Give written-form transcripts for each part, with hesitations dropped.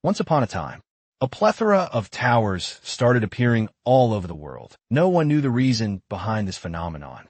Once upon a time, a plethora of towers started appearing all over the world. No one knew the reason behind this phenomenon.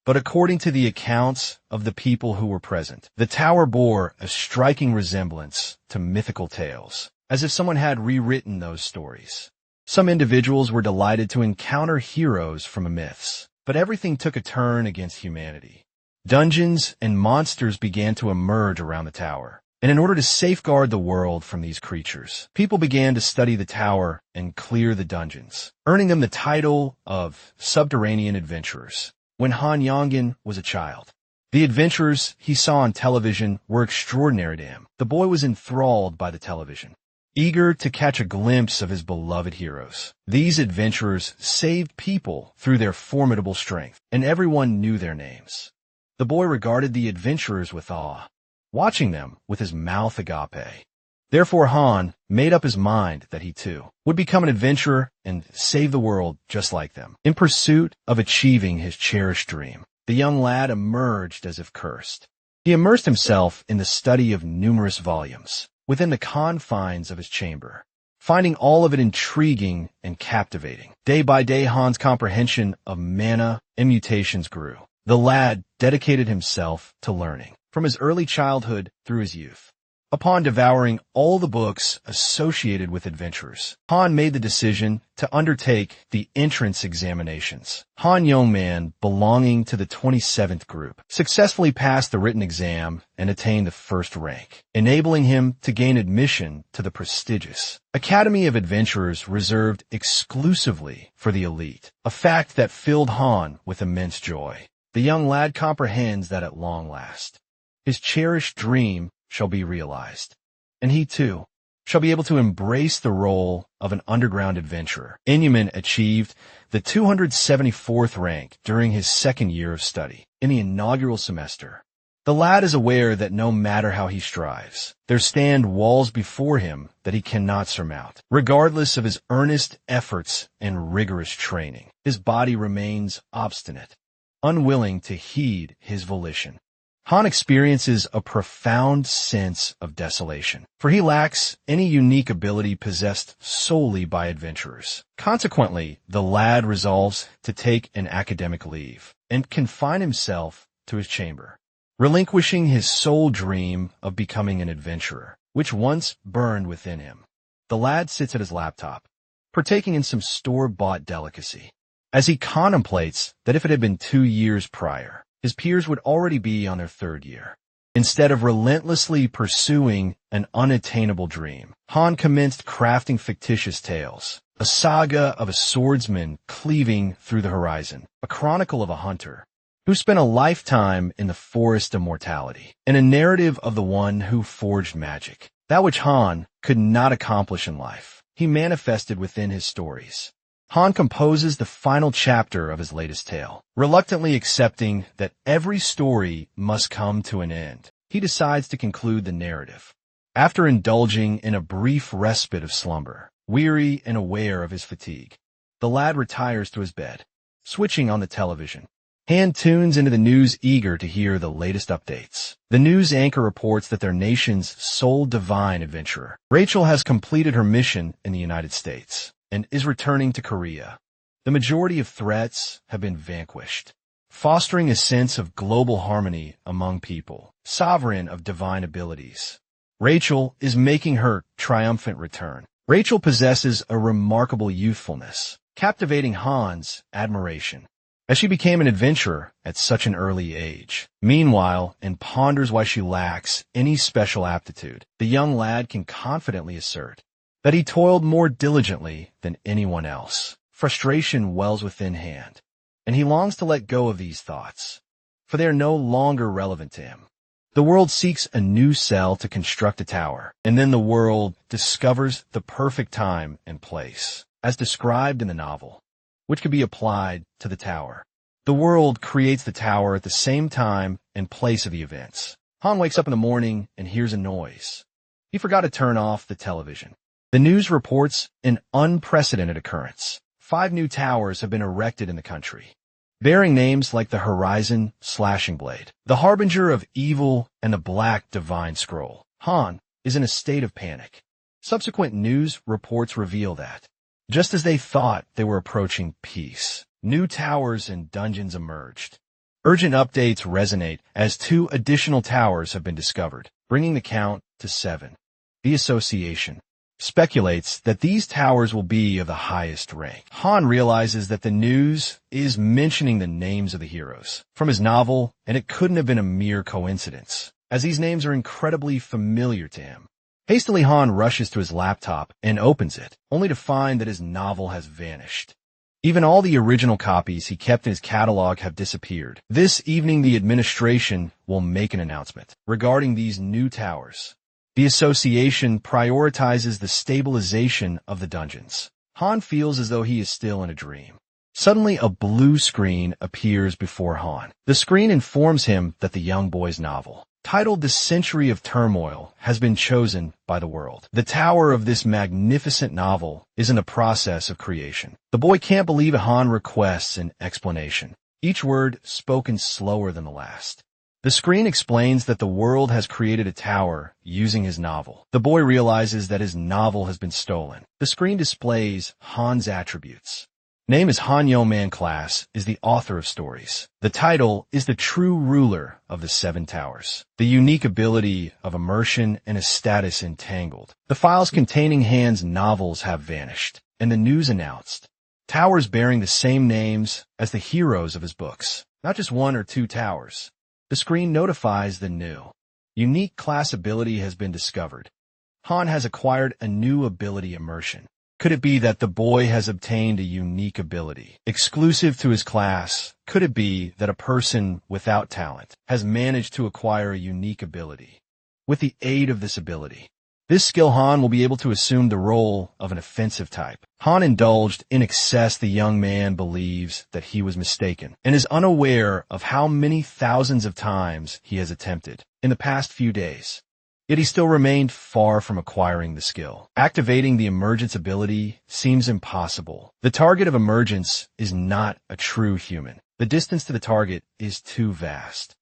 But according to the accounts of the people who were present, the tower bore a striking resemblance to mythical tales, as if someone had rewritten those stories. Some individuals were delighted to encounter heroes from the myths, but everything took a turn against humanity. Dungeons and monsters began to emerge around the tower. And in order to safeguard the world from these creatures, people began to study the tower and clear the dungeons, earning them the title of subterranean adventurers. When Han Yongman was a child, the adventures he saw on television were extraordinary to him. The boy was enthralled by the television, eager to catch a glimpse of his beloved heroes. These adventurers saved people through their formidable strength, and everyone knew their names. The boy regarded the adventurers with awe, watching them with his mouth agape. Therefore Han made up his mind that he too would become an adventurer and save the world just like them. In pursuit of achieving his cherished dream, the young lad emerged as if cursed. He immersed himself in the study of numerous volumes within the confines of his chamber, finding all of it intriguing and captivating. Day by day, Han's comprehension of mana and mutations grew. The lad dedicated himself to learning from his early childhood through his youth. Upon devouring all the books associated with adventurers, Han made the decision to undertake the entrance examinations. Han Yongman, belonging to the 27th group, successfully passed the written exam and attained the first rank, enabling him to gain admission to the prestigious Academy of Adventurers reserved exclusively for the elite, a fact that filled Han with immense joy. The young lad comprehends that at long last, his cherished dream shall be realized, and he too shall be able to embrace the role of an underground adventurer. Yongman achieved the 274th rank during his second year of study. In the inaugural semester, the lad is aware that no matter how he strives, there stand walls before him that he cannot surmount. Regardless of his earnest efforts and rigorous training, his body remains obstinate, unwilling to heed his volition. Han experiences a profound sense of desolation, for he lacks any unique ability possessed solely by adventurers. Consequently, the lad resolves to take an academic leave and confine himself to his chamber, relinquishing his sole dream of becoming an adventurer, which once burned within him. The lad sits at his laptop, partaking in some store-bought delicacy, as he contemplates that if it had been 2 years prior, his peers would already be on their 3rd year. Instead of relentlessly pursuing an unattainable dream, Han commenced crafting fictitious tales, a saga of a swordsman cleaving through the horizon, a chronicle of a hunter who spent a lifetime in the forest of mortality, and a narrative of the one who forged magic. That which Han could not accomplish in life, he manifested within his stories. Han composes the final chapter of his latest tale. Reluctantly accepting that every story must come to an end, he decides to conclude the narrative. After indulging in a brief respite of slumber, weary and aware of his fatigue, the lad retires to his bed, switching on the television. Han tunes into the news, eager to hear the latest updates. The news anchor reports that their nation's sole divine adventurer, Rachel, has completed her mission in the United States and is returning to Korea. The majority of threats have been vanquished, fostering a sense of global harmony among people, sovereign of divine abilities. Rachel is making her triumphant return. Rachel possesses a remarkable youthfulness, captivating Han's admiration, as she became an adventurer at such an early age. Meanwhile, and ponders why she lacks any special aptitude, the young lad can confidently assert that he toiled more diligently than anyone else. Frustration wells within Han, and he longs to let go of these thoughts, for they are no longer relevant to him. The world seeks a new cell to construct a tower, and then the world discovers the perfect time and place, as described in the novel, which could be applied to the tower. The world creates the tower at the same time and place of the events. Han wakes up in the morning and hears a noise. He forgot to turn off the television. The news reports an unprecedented occurrence. 5 new towers have been erected in the country, bearing names like the Horizon Slashing Blade, the Harbinger of Evil, and the Black Divine Scroll. Han is in a state of panic. Subsequent news reports reveal that, just as they thought they were approaching peace, new towers and dungeons emerged. Urgent updates resonate as 2 additional towers have been discovered, bringing the count to 7. The Association speculates that these towers will be of the highest rank. Han realizes that the news is mentioning the names of the heroes from his novel, and it couldn't have been a mere coincidence, as these names are incredibly familiar to him. Hastily, Han rushes to his laptop and opens it, only to find that his novel has vanished. Even all the original copies he kept in his catalog have disappeared. This evening, the administration will make an announcement regarding these new towers. The association prioritizes the stabilization of the dungeons. Han feels as though he is still in a dream. Suddenly, a blue screen appears before Han. The screen informs him that the young boy's novel, titled The Century of Turmoil, has been chosen by the world. The tower of this magnificent novel is in the process of creation. The boy can't believe it. Han requests an explanation, each word spoken slower than the last. The screen explains that the world has created a tower using his novel. The boy realizes that his novel has been stolen. The screen displays Han's attributes. Name is Han Yongman. Class is the author of stories. The title is the true ruler of the 7 towers. The unique ability of immersion and his status entangled. The files containing Han's novels have vanished, and the news announced towers bearing the same names as the heroes of his books. Not just 1 or 2 towers. The screen notifies the new, unique class ability has been discovered. Han has acquired a new ability, Immersion. Could it be that the boy has obtained a unique ability, exclusive to his class? Could it be that a person without talent has managed to acquire a unique ability? With the aid of this ability, this skill, Han will be able to assume the role of an offensive type. Han indulged in excess. The young man believes that he was mistaken and is unaware of how many thousands of times he has attempted in the past few days. Yet he still remained far from acquiring the skill. Activating the emergence ability seems impossible. The target of emergence is not a true human. The distance to the target is too vast.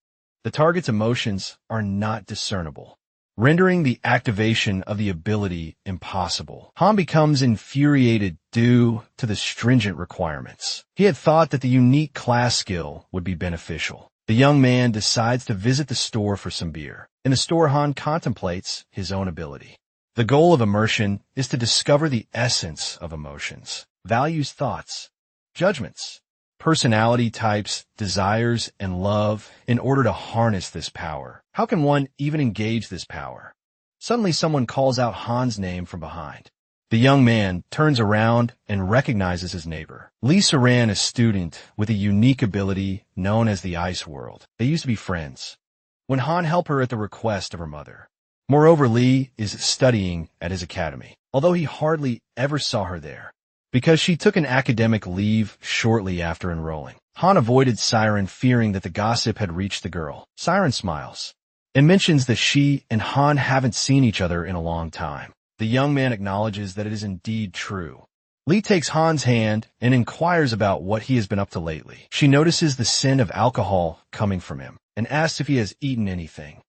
The target's emotions are not discernible, rendering the activation of the ability impossible. Han becomes infuriated due to the stringent requirements. He had thought that the unique class skill would be beneficial. The young man decides to visit the store for some beer. In the store, Han contemplates his own ability. The goal of immersion is to discover the essence of emotions, values, thoughts, judgments, personality types, desires, and love in order to harness this power. How can one even engage this power? Suddenly, someone calls out Han's name from behind. The young man turns around and recognizes his neighbor. Lee Saran, a student with a unique ability known as the Ice World. They used to be friends when Han helped her at the request of her mother. Moreover, Lee is studying at his academy, although he hardly ever saw her there, because she took an academic leave shortly after enrolling. Han avoided Siren, fearing that the gossip had reached the girl. Siren smiles and mentions that she and Han haven't seen each other in a long time. The young man acknowledges that it is indeed true. Lee takes Han's hand and inquires about what he has been up to lately. She notices the scent of alcohol coming from him and asks if he has eaten anything.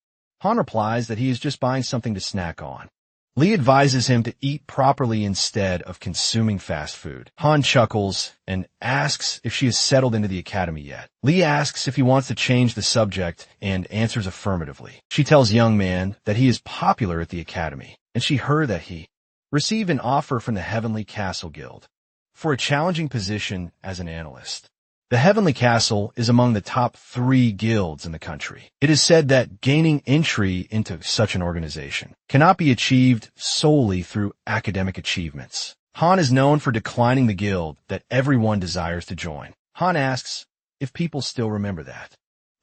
Han replies that he is just buying something to snack on. Lee advises him to eat properly instead of consuming fast food. Han chuckles and asks if she has settled into the academy yet. Lee asks if he wants to change the subject and answers affirmatively. She tells young man that he is popular at the academy, and she heard that he received an offer from the Heavenly Castle Guild for a challenging position as an analyst. The Heavenly Castle is among the top 3 guilds in the country. It is said that gaining entry into such an organization cannot be achieved solely through academic achievements. Han is known for declining the guild that everyone desires to join. Han asks if people still remember that.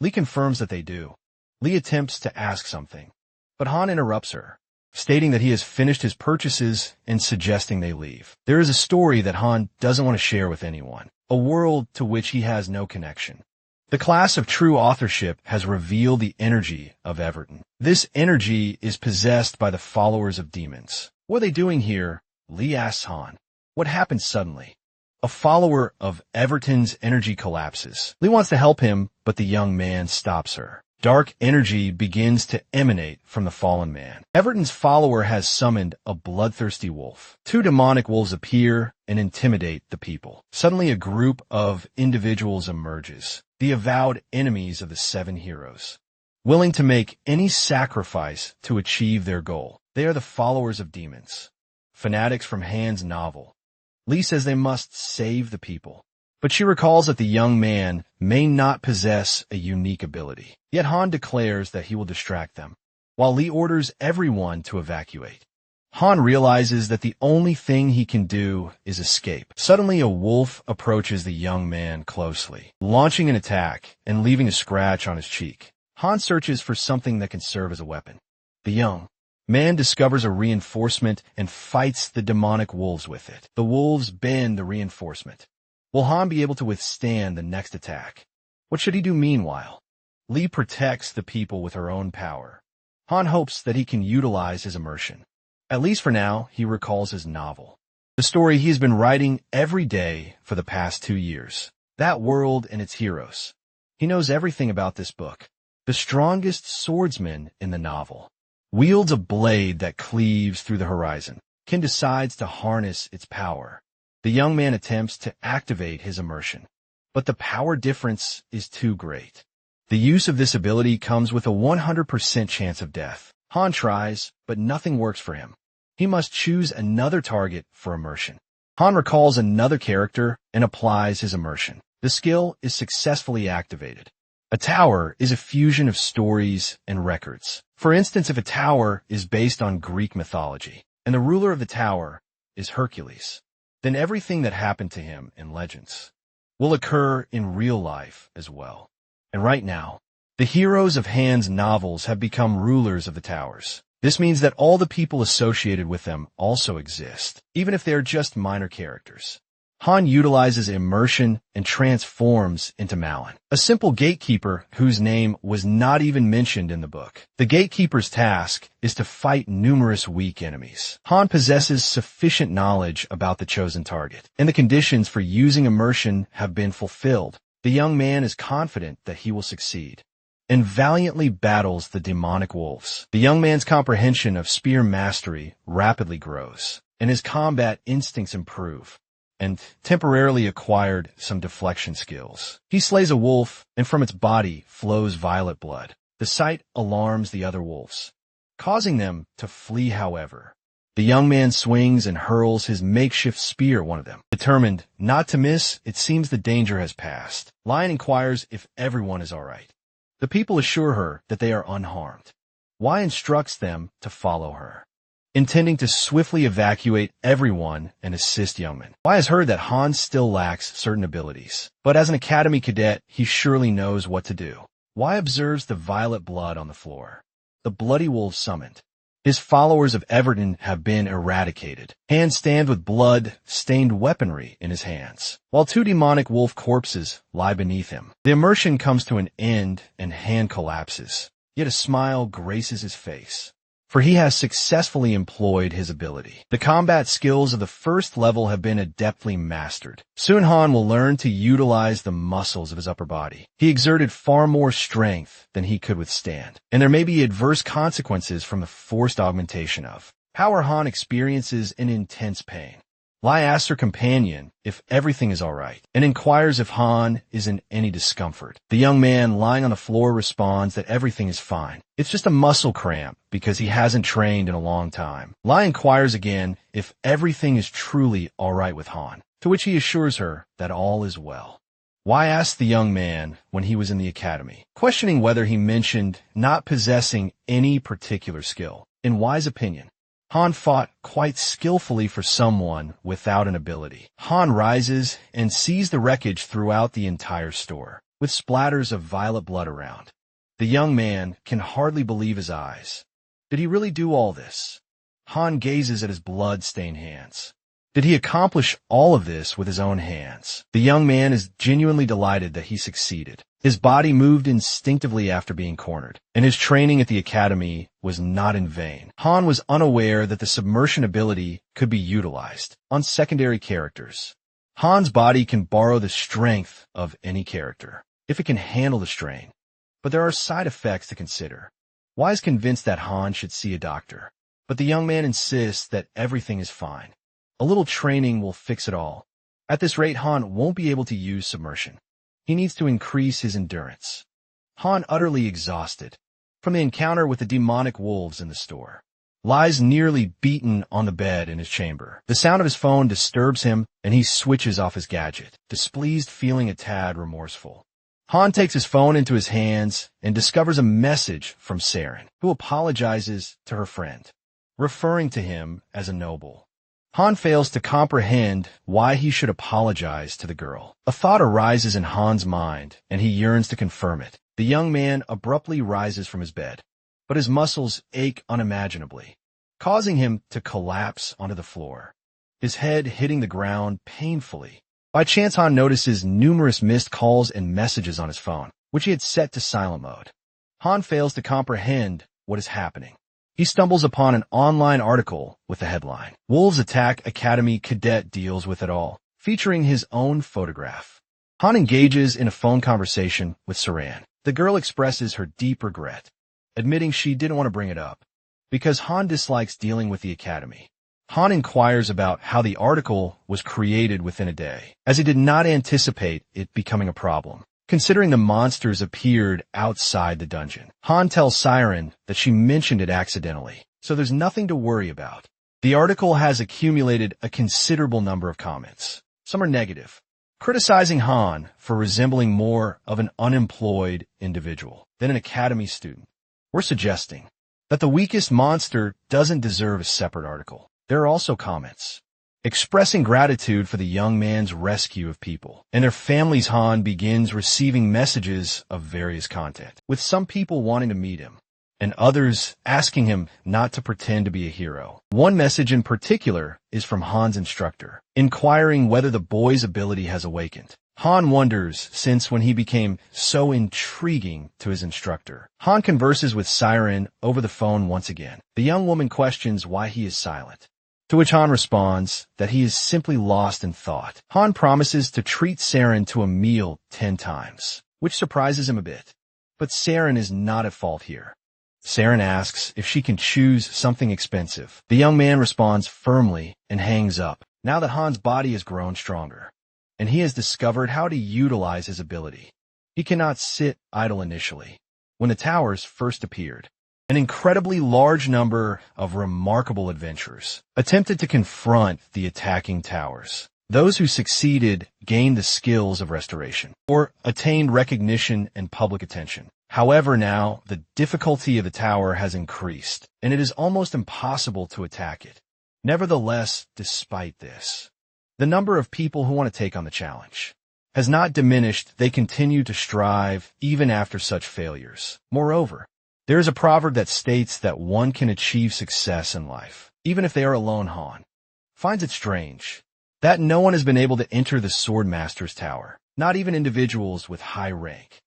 Lee confirms that they do. Lee attempts to ask something, but Han interrupts her, stating that he has finished his purchases and suggesting they leave. There is a story that Han doesn't want to share with anyone, a world to which he has no connection. The class of true authorship has revealed the energy of Everton. This energy is possessed by the followers of demons. What are they doing here? Lee asks Han. What happened suddenly? A follower of Everton's energy collapses. Lee wants to help him, but the young man stops her. Dark energy begins to emanate from the fallen man. Everton's follower has summoned a bloodthirsty wolf. Two demonic wolves appear and intimidate the people. Suddenly, a group of individuals emerges, the avowed enemies of the seven heroes, willing to make any sacrifice to achieve their goal. They are the followers of demons, fanatics from Han's novel. Lee says they must save the people, but she recalls that the young man may not possess a unique ability. Yet Han declares that he will distract them, while Lee orders everyone to evacuate. Han realizes that the only thing he can do is escape. Suddenly, a wolf approaches the young man closely, launching an attack and leaving a scratch on his cheek. Han searches for something that can serve as a weapon. The young man discovers a reinforcement and fights the demonic wolves with it. The wolves bend the reinforcement. Will Han be able to withstand the next attack? What should he do meanwhile? Lee protects the people with her own power. Han hopes that he can utilize his immersion. At least for now, he recalls his novel, the story he has been writing every day for the past 2 years. That world and its heroes. He knows everything about this book. The strongest swordsman in the novel wields a blade that cleaves through the horizon. Kin decides to harness its power. The young man attempts to activate his immersion, but the power difference is too great. The use of this ability comes with a 100% chance of death. Han tries, but nothing works for him. He must choose another target for immersion. Han recalls another character and applies his immersion. The skill is successfully activated. A tower is a fusion of stories and records. For instance, if a tower is based on Greek mythology, and the ruler of the tower is Hercules, then everything that happened to him in legends will occur in real life as well. And right now, the heroes of Han's novels have become rulers of the towers. This means that all the people associated with them also exist, even if they are just minor characters. Han utilizes immersion and transforms into Malin, a simple gatekeeper whose name was not even mentioned in the book. The gatekeeper's task is to fight numerous weak enemies. Han possesses sufficient knowledge about the chosen target, and the conditions for using immersion have been fulfilled. The young man is confident that he will succeed, and valiantly battles the demonic wolves. The young man's comprehension of spear mastery rapidly grows, and his combat instincts improve, and temporarily acquired some deflection skills. He slays a wolf, and from its body flows violet blood. The sight alarms the other wolves, causing them to flee. However, the young man swings and hurls his makeshift spear at one of them. Determined not to miss, it seems the danger has passed. Lion inquires if everyone is all right. The people assure her that they are unharmed. Wai instructs them to follow her, intending to swiftly evacuate everyone and assist Youngman. Wai has heard that Han still lacks certain abilities, but as an academy cadet, he surely knows what to do. Wai observes the violet blood on the floor. The bloody wolf summoned. His followers of Everton have been eradicated. Han stands with blood-stained weaponry in his hands, while two demonic wolf corpses lie beneath him. The immersion comes to an end and Han collapses, yet a smile graces his face, for he has successfully employed his ability. The combat skills of the first level have been adeptly mastered. Soon Han will learn to utilize the muscles of his upper body. He exerted far more strength than he could withstand, and there may be adverse consequences from the forced augmentation of power. Han experiences an intense pain. Lai asks her companion if everything is all right, and inquires if Han is in any discomfort. The young man lying on the floor responds that everything is fine. It's just a muscle cramp because he hasn't trained in a long time. Lai inquires again if everything is truly all right with Han, to which he assures her that all is well. Wai asked the young man when he was in the academy, questioning whether he mentioned not possessing any particular skill. In Wai's opinion, Han fought quite skillfully for someone without an ability. Han rises and sees the wreckage throughout the entire store, with splatters of violet blood around. The young man can hardly believe his eyes. Did he really do all this? Han gazes at his blood-stained hands. Did he accomplish all of this with his own hands? The young man is genuinely delighted that he succeeded. His body moved instinctively after being cornered, and his training at the academy was not in vain. Han was unaware that the submersion ability could be utilized on secondary characters. Han's body can borrow the strength of any character, if it can handle the strain. But there are side effects to consider. Y is convinced that Han should see a doctor, but the young man insists that everything is fine. A little training will fix it all. At this rate, Han won't be able to use submersion. He needs to increase his endurance. Han, utterly exhausted from the encounter with the demonic wolves in the store, lies nearly beaten on the bed in his chamber. The sound of his phone disturbs him, and he switches off his gadget, displeased, feeling a tad remorseful. Han takes his phone into his hands and discovers a message from Saren, who apologizes to her friend, referring to him as a noble. Han fails to comprehend why he should apologize to the girl. A thought arises in Han's mind, and he yearns to confirm it. The young man abruptly rises from his bed, but his muscles ache unimaginably, causing him to collapse onto the floor, his head hitting the ground painfully. By chance, Han notices numerous missed calls and messages on his phone, which he had set to silent mode. Han fails to comprehend what is happening. He stumbles upon an online article with the headline, "Wolves Attack Academy Cadet Deals with It All," featuring his own photograph. Han engages in a phone conversation with Saren. The girl expresses her deep regret, admitting she didn't want to bring it up, because Han dislikes dealing with the academy. Han inquires about how the article was created within a day, as he did not anticipate it becoming a problem, considering the monsters appeared outside the dungeon. Han tells Siren that she mentioned it accidentally, so there's nothing to worry about. The article has accumulated a considerable number of comments. Some are negative, criticizing Han for resembling more of an unemployed individual than an academy student. We're suggesting that the weakest monster doesn't deserve a separate article. There are also comments expressing gratitude for the young man's rescue of people and their families. Han begins receiving messages of various content, with some people wanting to meet him and others asking him not to pretend to be a hero. One message in particular is from Han's instructor, inquiring whether the boy's ability has awakened. Han wonders, since when he became so intriguing to his instructor. Han converses with Siren over the phone once again. The young woman questions why he is silent, to which Han responds that he is simply lost in thought. Han promises to treat Saren to a meal 10 times, which surprises him a bit. But Saren is not at fault here. Saren asks if she can choose something expensive. The young man responds firmly and hangs up, now that Han's body has grown stronger, and he has discovered how to utilize his ability. He cannot sit idle initially. When the towers first appeared, an incredibly large number of remarkable adventurers attempted to confront the attacking towers. Those who succeeded gained the skills of restoration, or attained recognition and public attention. However, now the difficulty of the tower has increased, and it is almost impossible to attack it. Nevertheless, despite this, the number of people who want to take on the challenge has not diminished. They continue to strive even after such failures. Moreover, there is a proverb that states that one can achieve success in life, even if they are alone. Han finds it strange that no one has been able to enter the Swordmaster's tower, not even individuals with high rank.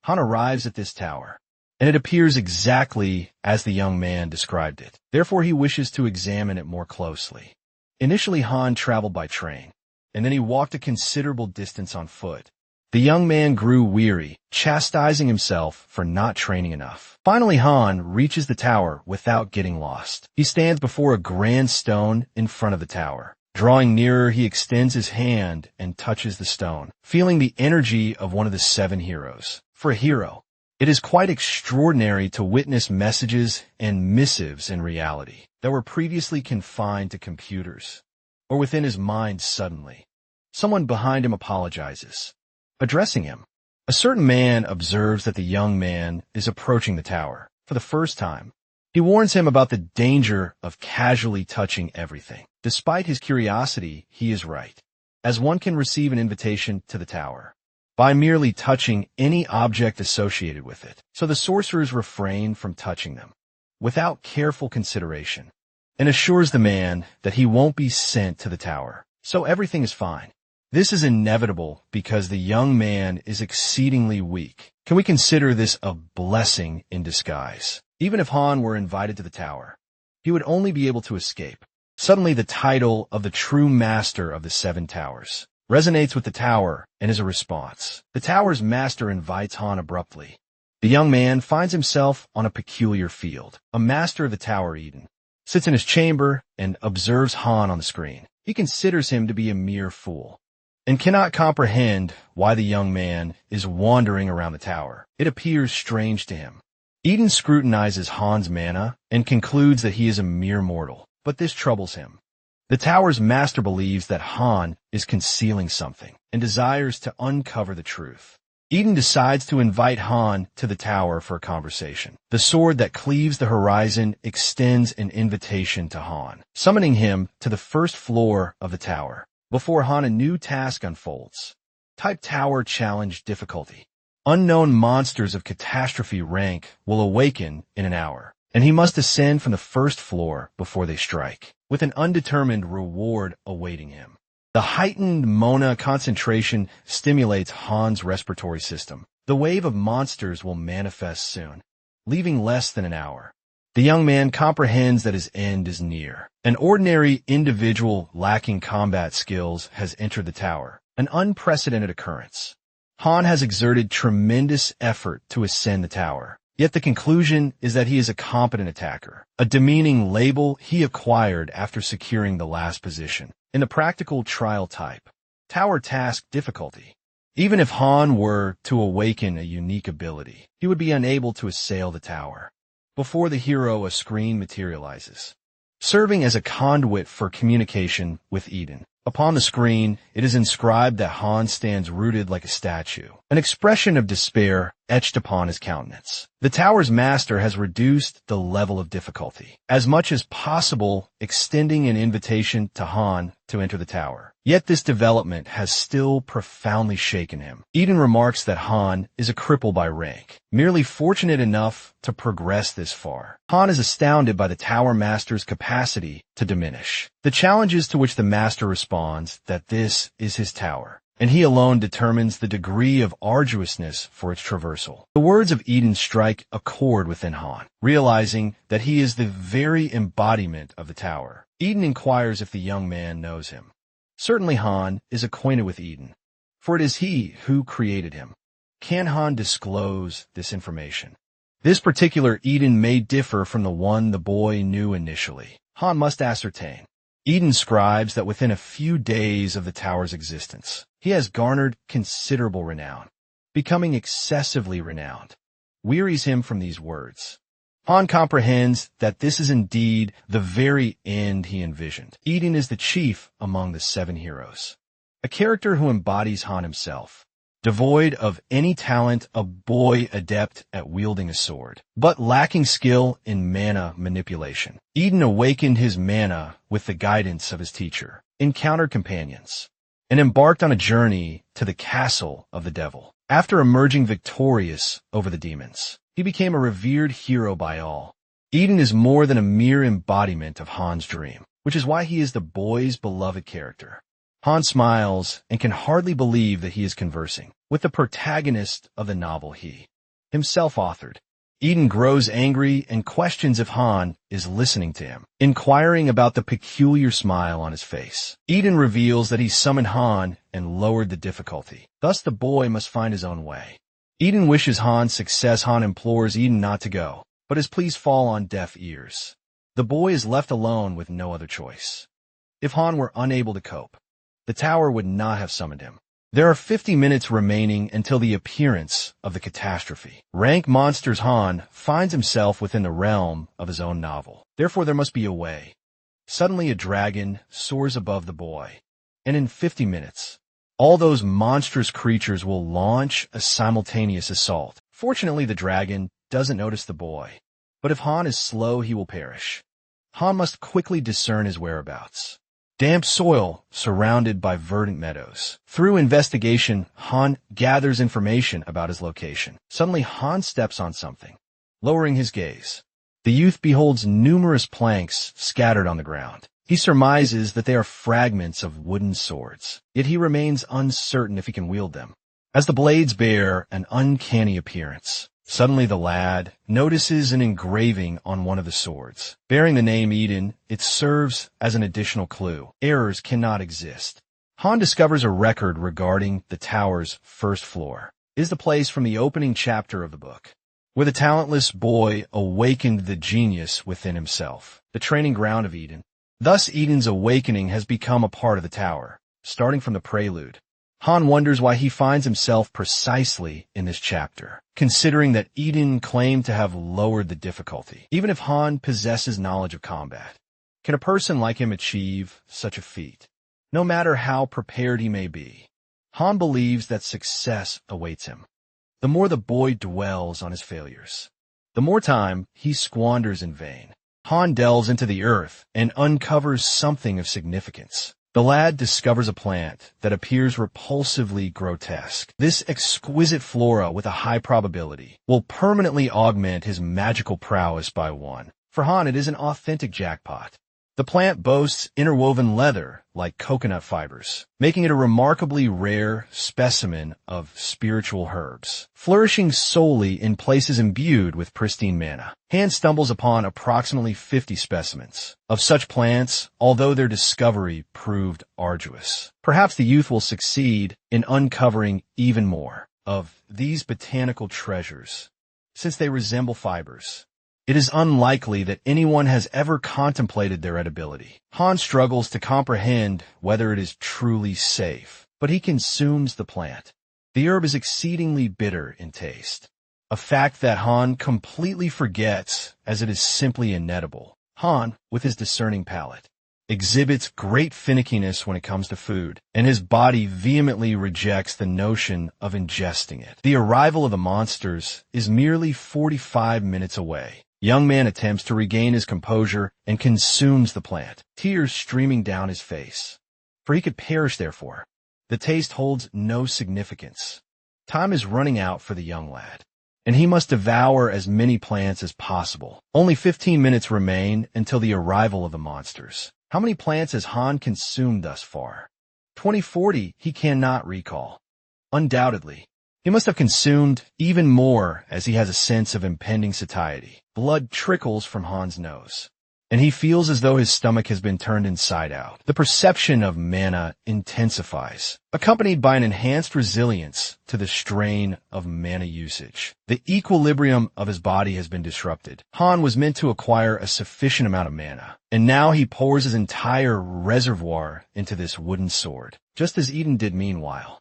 Han arrives at this tower, and it appears exactly as the young man described it. Therefore, he wishes to examine it more closely. Initially, Han traveled by train, and then he walked a considerable distance on foot. The young man grew weary, chastising himself for not training enough. Finally, Han reaches the tower without getting lost. He stands before a grand stone in front of the tower. Drawing nearer, he extends his hand and touches the stone, feeling the energy of one of the 7 heroes. For a hero, it is quite extraordinary to witness messages and missives in reality that were previously confined to computers, or within his mind. Suddenly, someone behind him apologizes, addressing him. A certain man observes that the young man is approaching the tower for the first time. He warns him about the danger of casually touching everything. Despite his curiosity, he is right, as one can receive an invitation to the tower by merely touching any object associated with it. So the sorcerers refrain from touching them without careful consideration, and assures the man that he won't be sent to the tower. So everything is fine. This is inevitable because the young man is exceedingly weak. Can we consider this a blessing in disguise? Even if Han were invited to the tower, he would only be able to escape. Suddenly, the title of the true master of the 7 towers resonates with the tower and is a response. The tower's master invites Han abruptly, The young man finds himself on a peculiar field. A master of the Tower Eden sits in his chamber and observes Han on the screen. He considers him to be a mere fool and cannot comprehend why the young man is wandering around the tower. It appears strange to him. Eden scrutinizes Han's mana and concludes that he is a mere mortal, but this troubles him. The tower's master believes that Han is concealing something and desires to uncover the truth. Eden decides to invite Han to the tower for a conversation. The sword that cleaves the horizon extends an invitation to Han, summoning him to the first floor of the tower. Before Han, a new task unfolds. Type Tower Challenge Difficulty. Unknown monsters of catastrophe rank will awaken in an hour, and he must ascend from the first floor before they strike, with an undetermined reward awaiting him. The heightened Mona concentration stimulates Han's respiratory system. The wave of monsters will manifest soon, leaving less than an hour. The young man comprehends that his end is near. An ordinary individual lacking combat skills has entered the tower, an unprecedented occurrence. Han has exerted tremendous effort to ascend the tower, yet the conclusion is that he is a competent attacker, a demeaning label he acquired after securing the last position. In the practical trial type, Tower Task Difficulty. Even if Han were to awaken a unique ability, he would be unable to assail the tower. Before the hero, a screen materializes, serving as a conduit for communication with Eden. Upon the screen, it is inscribed that Han stands rooted like a statue, an expression of despair etched upon his countenance. The tower's master has reduced the level of difficulty as much as possible, extending an invitation to Han to enter the tower. Yet this development has still profoundly shaken him. Eden remarks that Han is a cripple by rank, merely fortunate enough to progress this far. Han is astounded by the tower master's capacity to diminish. The challenges to which the master responds that this is his tower, and he alone determines the degree of arduousness for its traversal. The words of Eden strike a chord within Han, realizing that he is the very embodiment of the tower. Eden inquires if the young man knows him. Certainly Han is acquainted with Eden, for it is he who created him. Can Han disclose this information? This particular Eden may differ from the one the boy knew initially. Han must ascertain. Eden scribes that within a few days of the tower's existence, he has garnered considerable renown. Becoming excessively renowned wearies him from these words. Han comprehends that this is indeed the very end he envisioned. Eden is the chief among the 7 heroes, a character who embodies Han himself. Devoid of any talent, a boy adept at wielding a sword, but lacking skill in mana manipulation. Eden awakened his mana with the guidance of his teacher, encountered companions, and embarked on a journey to the castle of the devil. After emerging victorious over the demons, he became a revered hero by all. Eden is more than a mere embodiment of Han's dream, which is why he is the boy's beloved character. Han smiles and can hardly believe that he is conversing with the protagonist of the novel he himself authored. Eden grows angry and questions if Han is listening to him, inquiring about the peculiar smile on his face. Eden reveals that he summoned Han and lowered the difficulty. Thus the boy must find his own way. Eden wishes Han success. Han implores Eden not to go, but his pleas fall on deaf ears. The boy is left alone with no other choice. If Han were unable to cope, the tower would not have summoned him. There are 50 minutes remaining until the appearance of the catastrophe. Rank monsters. Han finds himself within the realm of his own novel. Therefore there must be a way. Suddenly a dragon soars above the boy, and in 50 minutes, all those monstrous creatures will launch a simultaneous assault. Fortunately, the dragon doesn't notice the boy, but if Han is slow, he will perish. Han must quickly discern his whereabouts. Damp soil surrounded by verdant meadows. Through investigation, Han gathers information about his location. Suddenly, Han steps on something. Lowering his gaze, the youth beholds numerous planks scattered on the ground. He surmises that they are fragments of wooden swords, yet he remains uncertain if he can wield them, as the blades bear an uncanny appearance. Suddenly the lad notices an engraving on one of the swords. Bearing the name Eden, it serves as an additional clue. Errors cannot exist. Han discovers a record regarding the tower's first floor. It is the place from the opening chapter of the book. where the talentless boy awakened the genius within himself, the training ground of Eden. Thus, Eden's awakening has become a part of the tower, starting from the prelude. Han wonders why he finds himself precisely in this chapter, considering that Eden claimed to have lowered the difficulty. Even if Han possesses knowledge of combat, can a person like him achieve such a feat? No matter how prepared he may be, Han believes that success awaits him. The more the boy dwells on his failures, the more time he squanders in vain. Han delves into the earth and uncovers something of significance. The lad discovers a plant that appears repulsively grotesque. This exquisite flora with a high probability will permanently augment his magical prowess by one. For Han, it is an authentic jackpot. The plant boasts interwoven leather like coconut fibers, making it a remarkably rare specimen of spiritual herbs, flourishing solely in places imbued with pristine mana. Han stumbles upon approximately 50 specimens of such plants, although their discovery proved arduous. Perhaps the youth will succeed in uncovering even more of these botanical treasures, since they resemble fibers. It is unlikely that anyone has ever contemplated their edibility. Han struggles to comprehend whether it is truly safe, but he consumes the plant. The herb is exceedingly bitter in taste, a fact that Han completely forgets as it is simply inedible. Han, with his discerning palate, exhibits great finickiness when it comes to food, and his body vehemently rejects the notion of ingesting it. The arrival of the monsters is merely 45 minutes away. Young man attempts to regain his composure and consumes the plant, tears streaming down his face. For he could perish therefore. The taste holds no significance. Time is running out for the young lad, and he must devour as many plants as possible. Only 15 minutes remain until the arrival of the monsters. How many plants has Han consumed thus far? 20-40 he cannot recall. Undoubtedly, he must have consumed even more, as he has a sense of impending satiety. Blood trickles from Han's nose, and he feels as though his stomach has been turned inside out. The perception of mana intensifies, accompanied by an enhanced resilience to the strain of mana usage. The equilibrium of his body has been disrupted. Han was meant to acquire a sufficient amount of mana, and now he pours his entire reservoir into this wooden sword, just as Eden did meanwhile.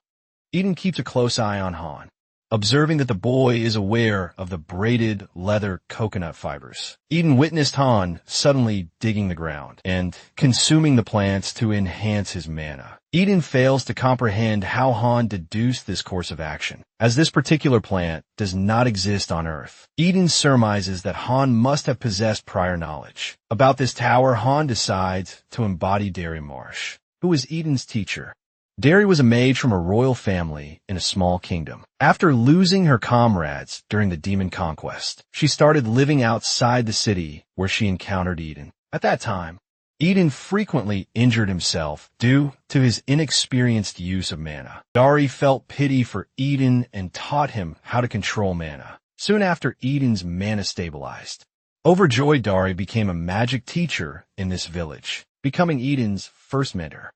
Eden keeps a close eye on Han, observing that the boy is aware of the braided leather coconut fibers. Eden witnessed Han suddenly digging the ground and consuming the plants to enhance his mana. Eden fails to comprehend how Han deduced this course of action, as this particular plant does not exist on Earth. Eden surmises that Han must have possessed prior knowledge. About this tower, Han decides to embody Derry Marsh, who is Eden's teacher. Derry was a mage from a royal family in a small kingdom. After losing her comrades during the demon conquest, she started living outside the city where she encountered Eden. At that time, Eden frequently injured himself due to his inexperienced use of mana. Derry felt pity for Eden and taught him how to control mana. Soon after, Eden's mana stabilized. Overjoyed, Derry became a magic teacher in this village, becoming Eden's first mentor.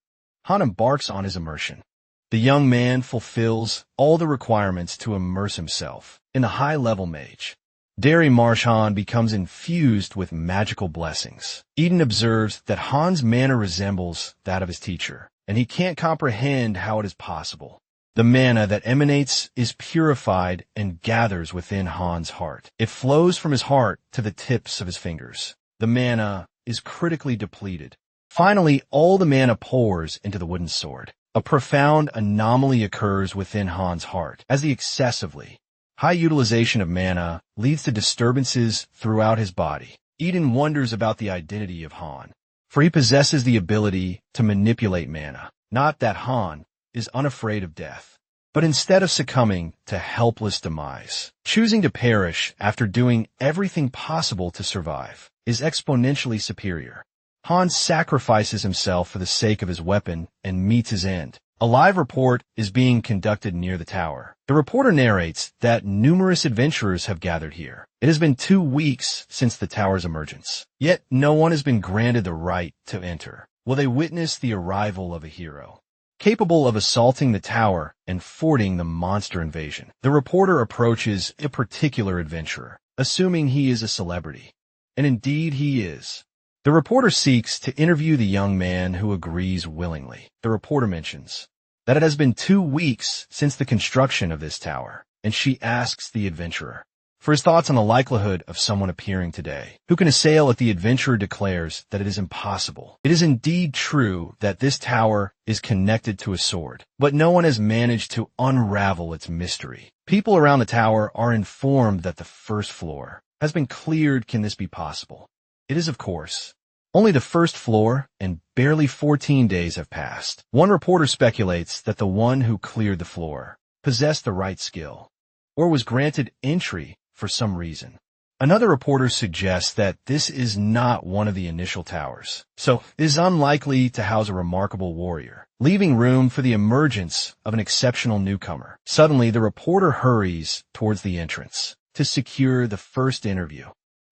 Han embarks on his immersion. The young man fulfills all the requirements to immerse himself in the high-level mage. Derry Marsh Han becomes infused with magical blessings. Eden observes that Han's mana resembles that of his teacher, and he can't comprehend how it is possible. The mana that emanates is purified and gathers within Han's heart. It flows from his heart to the tips of his fingers. The mana is critically depleted. Finally, all the mana pours into the wooden sword. A profound anomaly occurs within Han's heart, as the excessively high utilization of mana leads to disturbances throughout his body. Eden wonders about the identity of Han, for he possesses the ability to manipulate mana. Not that Han is unafraid of death, but instead of succumbing to helpless demise, choosing to perish after doing everything possible to survive is exponentially superior. Han sacrifices himself for the sake of his weapon and meets his end. A live report is being conducted near the tower. The reporter narrates that numerous adventurers have gathered here. It has been 2 weeks since the tower's emergence, yet no one has been granted the right to enter. Will they witness the arrival of a hero? capable of assaulting the tower and thwarting the monster invasion. The reporter approaches a particular adventurer, assuming he is a celebrity. And indeed he is. The reporter seeks to interview the young man, who agrees willingly. The reporter mentions that it has been 2 weeks since the construction of this tower, and she asks the adventurer for his thoughts on the likelihood of someone appearing today who can assail it. The adventurer declares that it is impossible. It is indeed true that this tower is connected to a sword, but no one has managed to unravel its mystery. People around the tower are informed that the first floor has been cleared. Can this be possible? It is, of course. Only the first floor, and barely 14 days have passed. One reporter speculates that the one who cleared the floor possessed the right skill, or was granted entry for some reason. Another reporter suggests that this is not one of the initial towers, so it is unlikely to house a remarkable warrior, leaving room for the emergence of an exceptional newcomer. Suddenly, the reporter hurries towards the entrance to secure the first interview,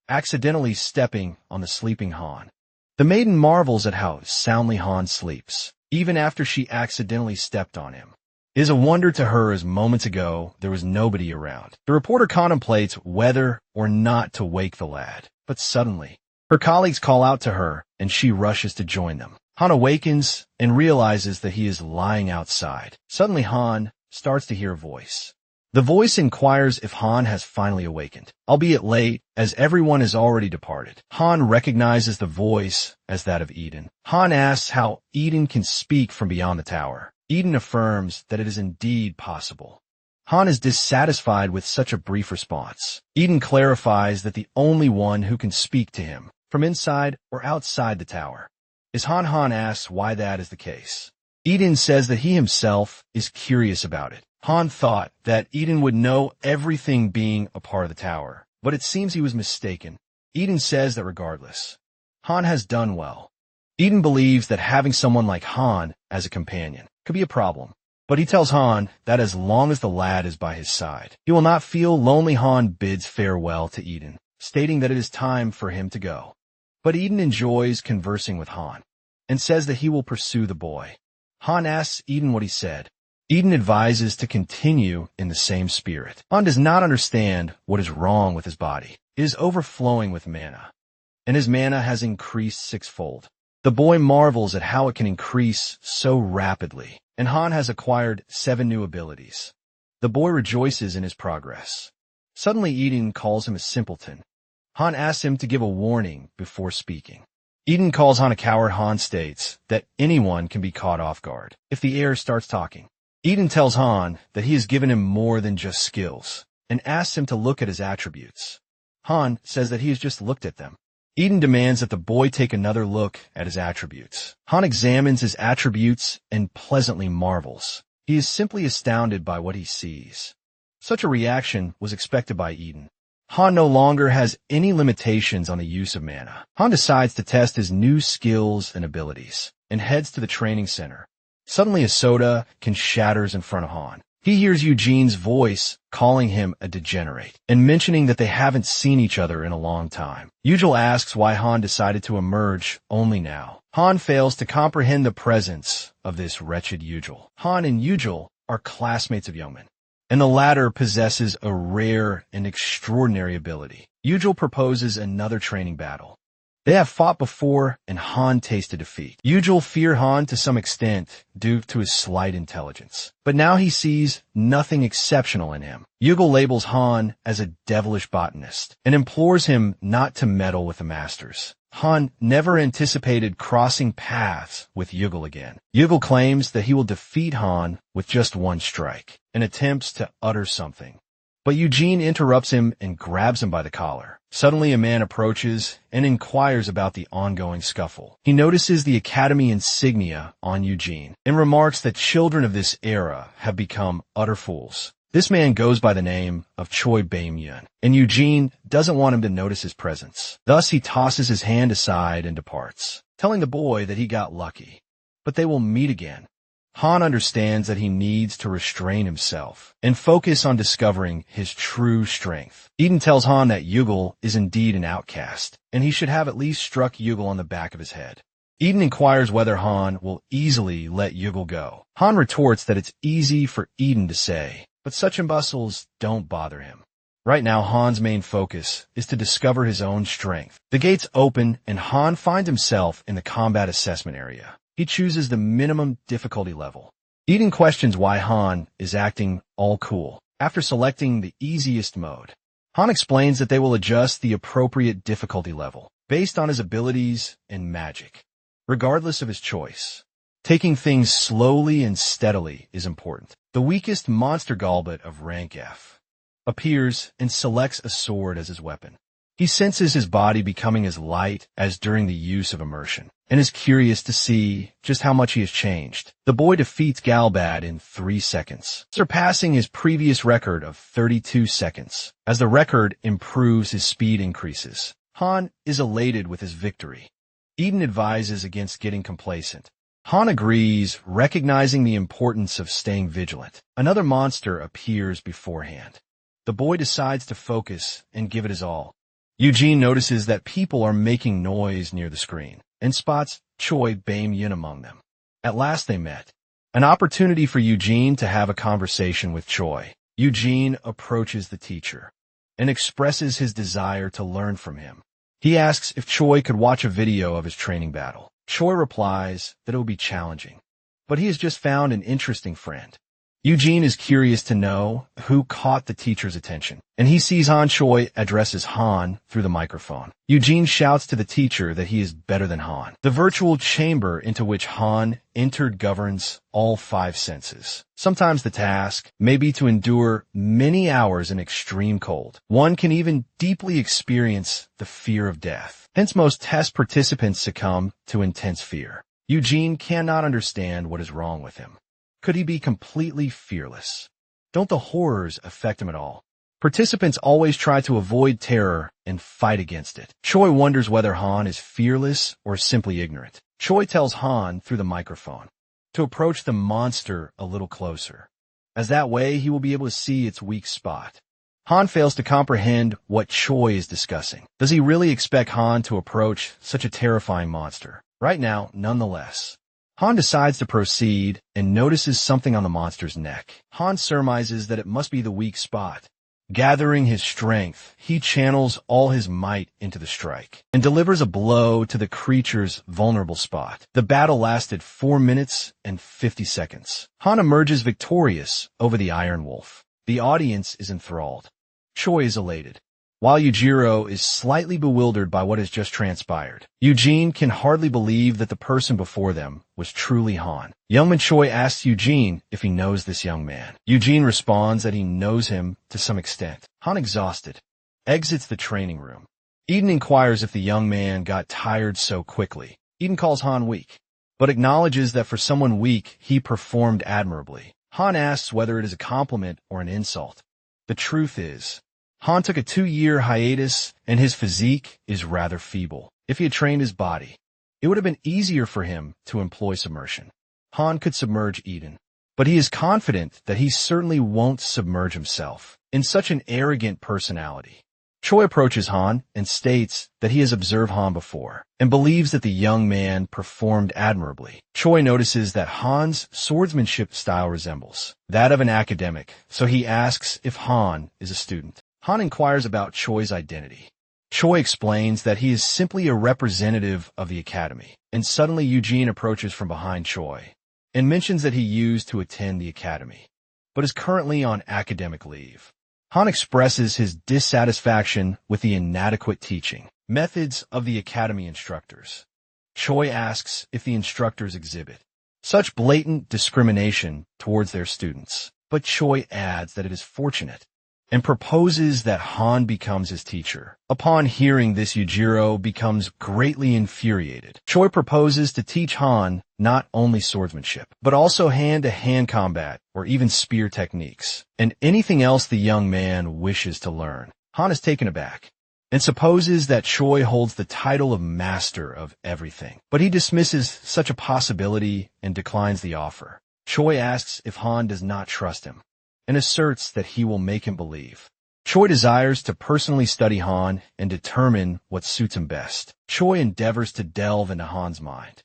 accidentally stepping on the sleeping Han. The maiden marvels at how soundly Han sleeps, even after she accidentally stepped on him. It is a wonder to her, as moments ago there was nobody around. The reporter contemplates whether or not to wake the lad, but suddenly her colleagues call out to her and she rushes to join them. Han awakens and realizes that he is lying outside. Suddenly Han starts to hear a voice. The voice inquires if Han has finally awakened, albeit late, as everyone has already departed. Han recognizes the voice as that of Eden. Han asks how Eden can speak from beyond the tower. Eden affirms that it is indeed possible. Han is dissatisfied with such a brief response. Eden clarifies that the only one who can speak to him, from inside or outside the tower, is Han. Han asks why that is the case. Eden says that he himself is curious about it. Han thought that Eden would know everything being a part of the tower, but it seems he was mistaken. Eden says that regardless, Han has done well. Eden believes that having someone like Han as a companion could be a problem, but he tells Han that as long as the lad is by his side, he will not feel lonely. Han bids farewell to Eden, stating that it is time for him to go. But Eden enjoys conversing with Han and says that he will pursue the boy. Han asks Eden what he said. Eden advises to continue in the same spirit. Han does not understand what is wrong with his body. It is overflowing with mana, and his mana has increased 6-fold. The boy marvels at how it can increase so rapidly, and Han has acquired 7 new abilities. The boy rejoices in his progress. Suddenly Eden calls him a simpleton. Han asks him to give a warning before speaking. Eden calls Han a coward. Han states that anyone can be caught off guard if the heir starts talking. Eden tells Han that he has given him more than just skills, and asks him to look at his attributes. Han says that he has just looked at them. Eden demands that the boy take another look at his attributes. Han examines his attributes and pleasantly marvels. He is simply astounded by what he sees. Such a reaction was expected by Eden. Han no longer has any limitations on the use of mana. Han decides to test his new skills and abilities, and heads to the training center. Suddenly a soda can shatters in front of Han. He hears Eugene's voice calling him a degenerate and mentioning that they haven't seen each other in a long time. Eugel asks why Han decided to emerge only now. Han fails to comprehend the presence of this wretched Eugel. Han and Eugel are classmates of Yongman, and the latter possesses a rare and extraordinary ability. Eugel proposes another training battle. They have fought before, and Han tasted defeat. Eugel feared Han to some extent due to his slight intelligence, but now he sees nothing exceptional in him. Eugel labels Han as a devilish botanist and implores him not to meddle with the masters. Han never anticipated crossing paths with Eugel again. Eugel claims that he will defeat Han with just one strike and attempts to utter something. But Eugene interrupts him and grabs him by the collar. Suddenly a man approaches and inquires about the ongoing scuffle. He notices the academy insignia on Eugene and remarks that children of this era have become utter fools. This man goes by the name of Choi Bae-myun, and Eugene doesn't want him to notice his presence. Thus he tosses his hand aside and departs, telling the boy that he got lucky. But they will meet again. Han understands that he needs to restrain himself and focus on discovering his true strength. Eden tells Han that Eugel is indeed an outcast, and he should have at least struck Eugel on the back of his head. Eden inquires whether Han will easily let Yugel go. Han retorts that it's easy for Eden to say, but such imbeciles don't bother him. Right now, Han's main focus is to discover his own strength. The gates open, and Han finds himself in the combat assessment area. He chooses the minimum difficulty level. Eden questions why Han is acting all cool. After selecting the easiest mode, Han explains that they will adjust the appropriate difficulty level based on his abilities and magic, regardless of his choice. Taking things slowly and steadily is important. The weakest monster Galbot of rank F appears and selects a sword as his weapon. He senses his body becoming as light as during the use of immersion, and is curious to see just how much he has changed. The boy defeats Galbad in 3 seconds, surpassing his previous record of 32 seconds. As the record improves, his speed increases. Han is elated with his victory. Eden advises against getting complacent. Han agrees, recognizing the importance of staying vigilant. Another monster appears beforehand. The boy decides to focus and give it his all. Eugene notices that people are making noise near the screen and spots Choi Bae-myun among them. At last they met. An opportunity for Eugene to have a conversation with Choi. Eugene approaches the teacher and expresses his desire to learn from him. He asks if Choi could watch a video of his training battle. Choi replies that it will be challenging, but he has just found an interesting friend. Eugene is curious to know who caught the teacher's attention, and he sees Han. Choi addresses Han through the microphone. Eugene shouts to the teacher that he is better than Han. The virtual chamber into which Han entered governs all 5 senses. Sometimes the task may be to endure many hours in extreme cold. One can even deeply experience the fear of death. Hence, most test participants succumb to intense fear. Eugene cannot understand what is wrong with him. Could he be completely fearless? Don't the horrors affect him at all? Participants always try to avoid terror and fight against it. Choi wonders whether Han is fearless or simply ignorant. Choi tells Han through the microphone to approach the monster a little closer, as that way he will be able to see its weak spot. Han fails to comprehend what Choi is discussing. Does he really expect Han to approach such a terrifying monster? Right now, nonetheless. Han decides to proceed and notices something on the monster's neck. Han surmises that it must be the weak spot. Gathering his strength, he channels all his might into the strike and delivers a blow to the creature's vulnerable spot. The battle lasted 4 minutes and 50 seconds. Han emerges victorious over the Iron Wolf. The audience is enthralled. Choi is elated, while Yujiro is slightly bewildered by what has just transpired. Eugene can hardly believe that the person before them was truly Han. Youngman Choi asks Eugene if he knows this young man. Eugene responds that he knows him to some extent. Han, exhausted, exits the training room. Eden inquires if the young man got tired so quickly. Eden calls Han weak, but acknowledges that for someone weak, he performed admirably. Han asks whether it is a compliment or an insult. The truth is, Han took a 2-year hiatus, and his physique is rather feeble. If he had trained his body, it would have been easier for him to employ submersion. Han could submerge Eden, but he is confident that he certainly won't submerge himself. In such an arrogant personality, Choi approaches Han and states that he has observed Han before and believes that the young man performed admirably. Choi notices that Han's swordsmanship style resembles that of an academic, so he asks if Han is a student. Han inquires about Choi's identity. Choi explains that he is simply a representative of the academy, and suddenly Eugene approaches from behind Choi and mentions that he used to attend the academy, but is currently on academic leave. Han expresses his dissatisfaction with the inadequate teaching methods of the academy instructors. Choi asks if the instructors exhibit such blatant discrimination towards their students, but Choi adds that it is fortunate and proposes that Han becomes his teacher. Upon hearing this, Yujiro becomes greatly infuriated. Choi proposes to teach Han not only swordsmanship, but also hand-to-hand combat or even spear techniques, and anything else the young man wishes to learn. Han is taken aback and supposes that Choi holds the title of master of everything, but he dismisses such a possibility and declines the offer. Choi asks if Han does not trust him and asserts that he will make him believe. Choi desires to personally study Han and determine what suits him best. Choi endeavors to delve into Han's mind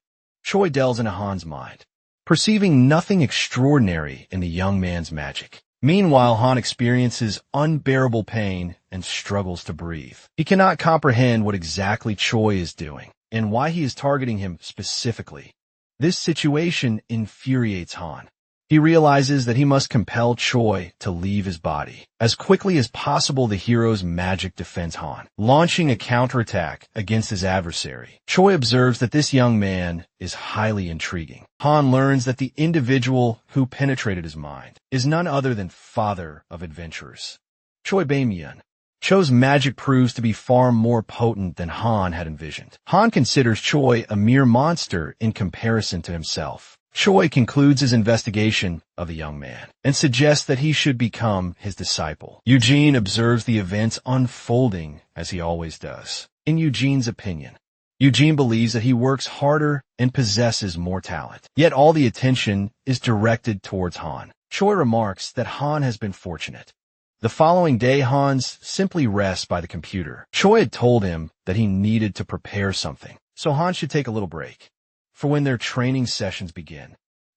Choi delves into Han's mind, perceiving nothing extraordinary in the young man's magic. Meanwhile, Han experiences unbearable pain and struggles to breathe. He cannot comprehend what exactly Choi is doing and why he is targeting him specifically. This situation infuriates Han. He realizes that he must compel Choi to leave his body. As quickly as possible, the hero's magic defends Han, launching a counterattack against his adversary. Choi observes that this young man is highly intriguing. Han learns that the individual who penetrated his mind is none other than Father of Adventurers, Choi Bae-myun. Cho's magic proves to be far more potent than Han had envisioned. Han considers Choi a mere monster in comparison to himself. Choi concludes his investigation of the young man and suggests that he should become his disciple. Eugene observes the events unfolding as he always does. In Eugene's opinion, Eugene believes that he works harder and possesses more talent. Yet all the attention is directed towards Han. Choi remarks that Han has been fortunate. The following day, Hans simply rests by the computer. Choi had told him that he needed to prepare something, so Han should take a little break. For when their training sessions begin,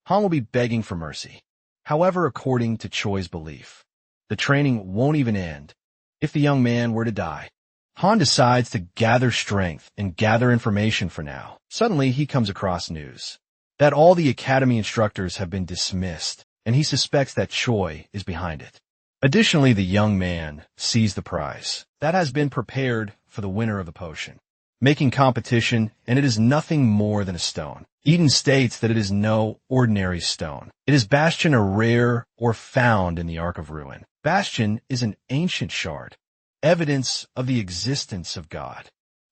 Han will be begging for mercy. However, according to Choi's belief, the training won't even end if the young man were to die. Han decides to gather strength and gather information for now. Suddenly, he comes across news that all the academy instructors have been dismissed, and he suspects that Choi is behind it. Additionally, the young man sees the prize that has been prepared for the winner of the potion, making competition, and it is nothing more than a stone. Eden states that it is no ordinary stone. It is Bastium, a rare or found in the Ark of Ruin. Bastium is an ancient shard, evidence of the existence of God.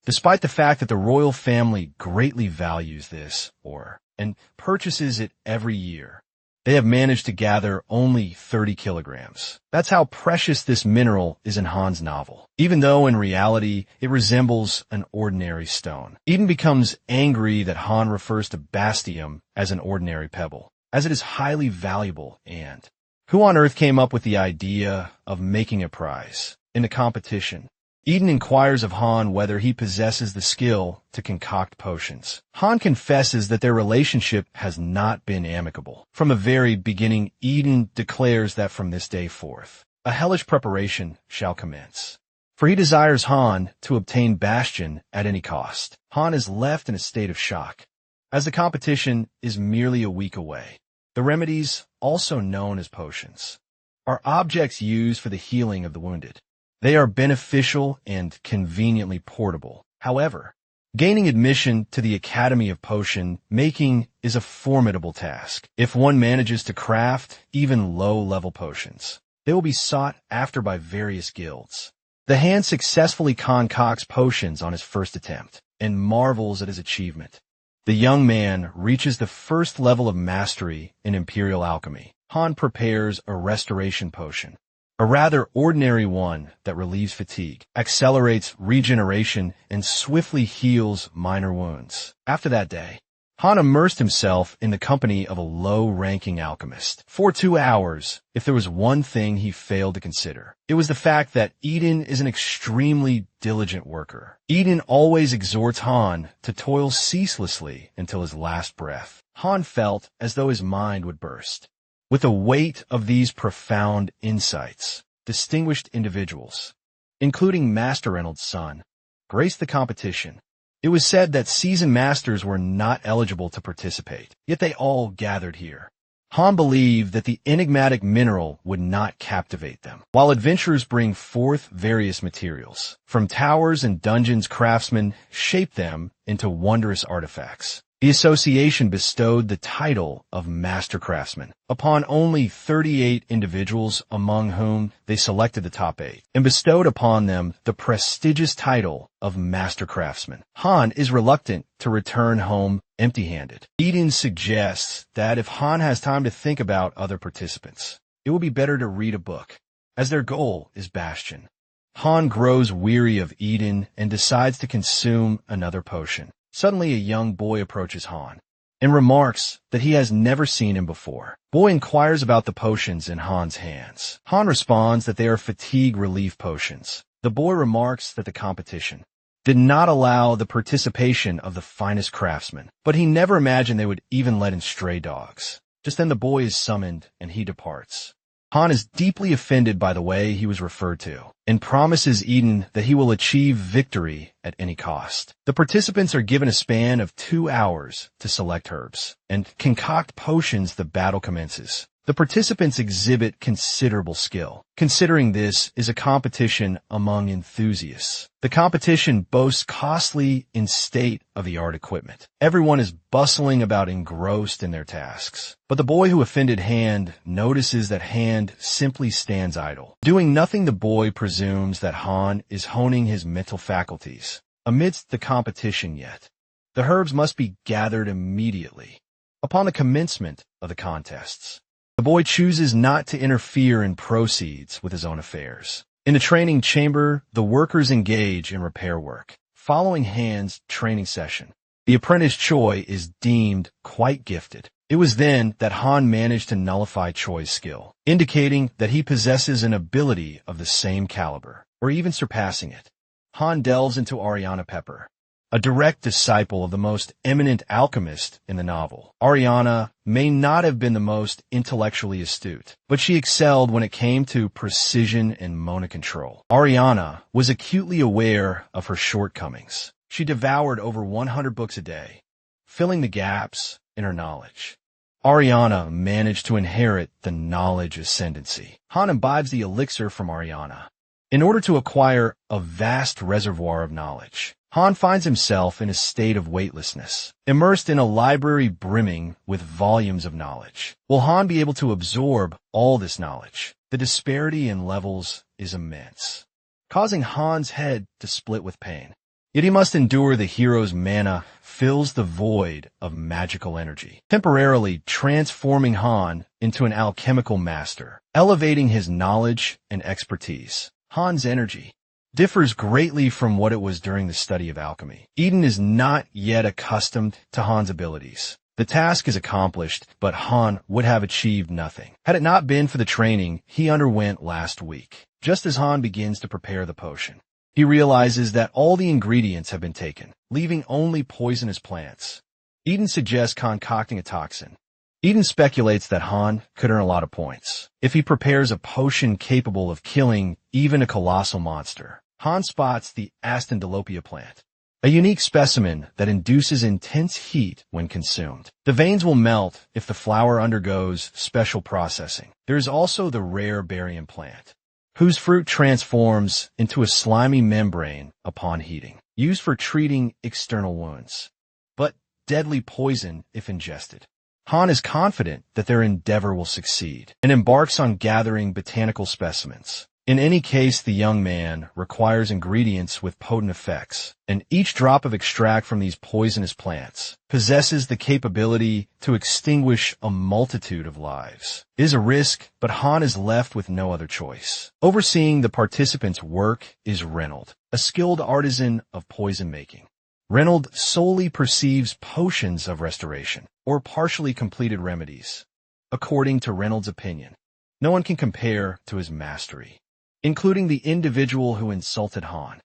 Despite the fact that the royal family greatly values this ore and purchases it every year, they have managed to gather only 30 kilograms. That's how precious this mineral is in Han's novel, even though in reality it resembles an ordinary stone. Eden becomes angry that Han refers to Bastium as an ordinary pebble, as it is highly valuable. And who on earth came up with the idea of making a prize in the competition? Eden inquires of Han whether he possesses the skill to concoct potions. Han confesses that their relationship has not been amicable. From the very beginning, Eden declares that from this day forth, a hellish preparation shall commence. For he desires Han to obtain Bastium at any cost. Han is left in a state of shock, as the competition is merely a week away. The remedies, also known as potions, are objects used for the healing of the wounded. They are beneficial and conveniently portable. However, gaining admission to the Academy of Potion Making is a formidable task. If one manages to craft even low-level potions, they will be sought after by various guilds. The Han successfully concocts potions on his first attempt and marvels at his achievement. The young man reaches the first level of mastery in Imperial Alchemy. Han prepares a restoration potion, a rather ordinary one that relieves fatigue, accelerates regeneration, and swiftly heals minor wounds. After that day, Han immersed himself in the company of a low-ranking alchemist. For 2 hours, if there was one thing he failed to consider, it was the fact that Eden is an extremely diligent worker. Eden always exhorts Han to toil ceaselessly until his last breath. Han felt as though his mind would burst with the weight of these profound insights. Distinguished individuals, including Master Reynold's son, graced the competition. It was said that seasoned masters were not eligible to participate, yet they all gathered here. Han believed that the enigmatic mineral would not captivate them. While adventurers bring forth various materials, from towers and dungeons, craftsmen shape them into wondrous artifacts. The association bestowed the title of Master Craftsman upon only 38 individuals, among whom they selected the top 8, and bestowed upon them the prestigious title of Master Craftsman. Han is reluctant to return home empty-handed. Eden suggests that if Han has time to think about other participants, it will be better to read a book, as their goal is Bastium. Han grows weary of Eden and decides to consume another potion. Suddenly, a young boy approaches Han and remarks that he has never seen him before. Boy inquires about the potions in Han's hands. Han responds that they are fatigue relief potions. The boy remarks that the competition did not allow the participation of the finest craftsmen, but he never imagined they would even let in stray dogs. Just then the boy is summoned, and he departs. Han is deeply offended by the way he was referred to, and promises Eden that he will achieve victory at any cost. The participants are given a span of 2 hours to select herbs, and concoct potions the battle commences. The participants exhibit considerable skill, considering this is a competition among enthusiasts. The competition boasts costly and state-of-the-art equipment. Everyone is bustling about, engrossed in their tasks. But the boy who offended Hand notices that Hand simply stands idle. Doing nothing, the boy presumes that Han is honing his mental faculties. Amidst the competition yet, the herbs must be gathered immediately, upon the commencement of the contests. The boy chooses not to interfere and proceeds with his own affairs. In the training chamber, the workers engage in repair work. Following Han's training session, the apprentice Choi is deemed quite gifted. It was then that Han managed to nullify Choi's skill, indicating that he possesses an ability of the same caliber, or even surpassing it. Han delves into Ariana Pepper, a direct disciple of the most eminent alchemist in the novel. Ariana may not have been the most intellectually astute, but she excelled when it came to precision and mana control. Ariana was acutely aware of her shortcomings. She devoured over 100 books a day, filling the gaps in her knowledge. Ariana managed to inherit the knowledge ascendancy. Han imbibes the elixir from Ariana in order to acquire a vast reservoir of knowledge. Han finds himself in a state of weightlessness, immersed in a library brimming with volumes of knowledge. Will Han be able to absorb all this knowledge? The disparity in levels is immense, causing Han's head to split with pain. Yet he must endure. The hero's mana fills the void of magical energy, temporarily transforming Han into an alchemical master, elevating his knowledge and expertise. Han's energy differs greatly from what it was during the study of alchemy. Eden is not yet accustomed to Han's abilities. The task is accomplished, but Han would have achieved nothing had it not been for the training he underwent last week. Just as Han begins to prepare the potion, he realizes that all the ingredients have been taken, leaving only poisonous plants. Eden suggests concocting a toxin. Eden speculates that Han could earn a lot of points if he prepares a potion capable of killing even a colossal monster. Han spots the Astandalopia plant, a unique specimen that induces intense heat when consumed. The veins will melt if the flower undergoes special processing. There is also the rare barium plant, whose fruit transforms into a slimy membrane upon heating, used for treating external wounds, but deadly poison if ingested. Han is confident that their endeavor will succeed and embarks on gathering botanical specimens. In any case, the young man requires ingredients with potent effects, and each drop of extract from these poisonous plants possesses the capability to extinguish a multitude of lives. It is a risk, but Han is left with no other choice. Overseeing the participants' work is Reynold, a skilled artisan of poison making. Reynold solely perceives potions of restoration, or partially completed remedies. According to Reynold's opinion, no one can compare to his mastery, including the individual who insulted Han.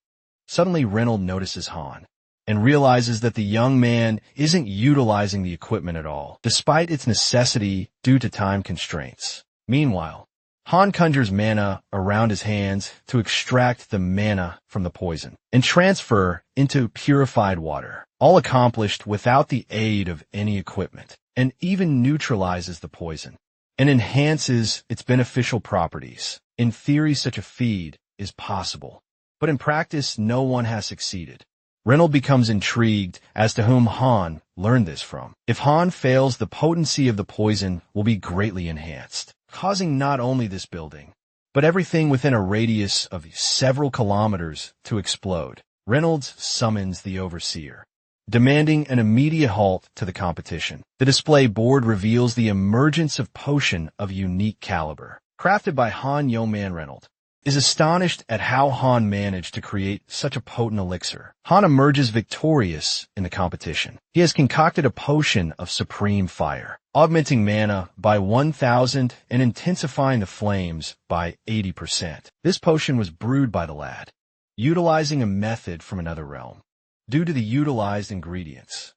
Suddenly, Reynold notices Han and realizes that the young man isn't utilizing the equipment at all, despite its necessity due to time constraints. Meanwhile, Han conjures mana around his hands to extract the mana from the poison and transfer into purified water, all accomplished without the aid of any equipment, and even neutralizes the poison and enhances its beneficial properties. In theory, such a feat is possible, but in practice, no one has succeeded. Reynold becomes intrigued as to whom Han learned this from. If Han fails, the potency of the poison will be greatly enhanced, causing not only this building, but everything within a radius of several kilometers to explode. Reynold summons the Overseer, demanding an immediate halt to the competition. The display board reveals the emergence of potion of unique caliber, crafted by Han Yongman. Reynold is astonished at how Han managed to create such a potent elixir. Han emerges victorious in the competition. He has concocted a potion of supreme fire, augmenting mana by 1,000 and intensifying the flames by 80%. This potion was brewed by the lad utilizing a method from another realm. Due to the utilized ingredients,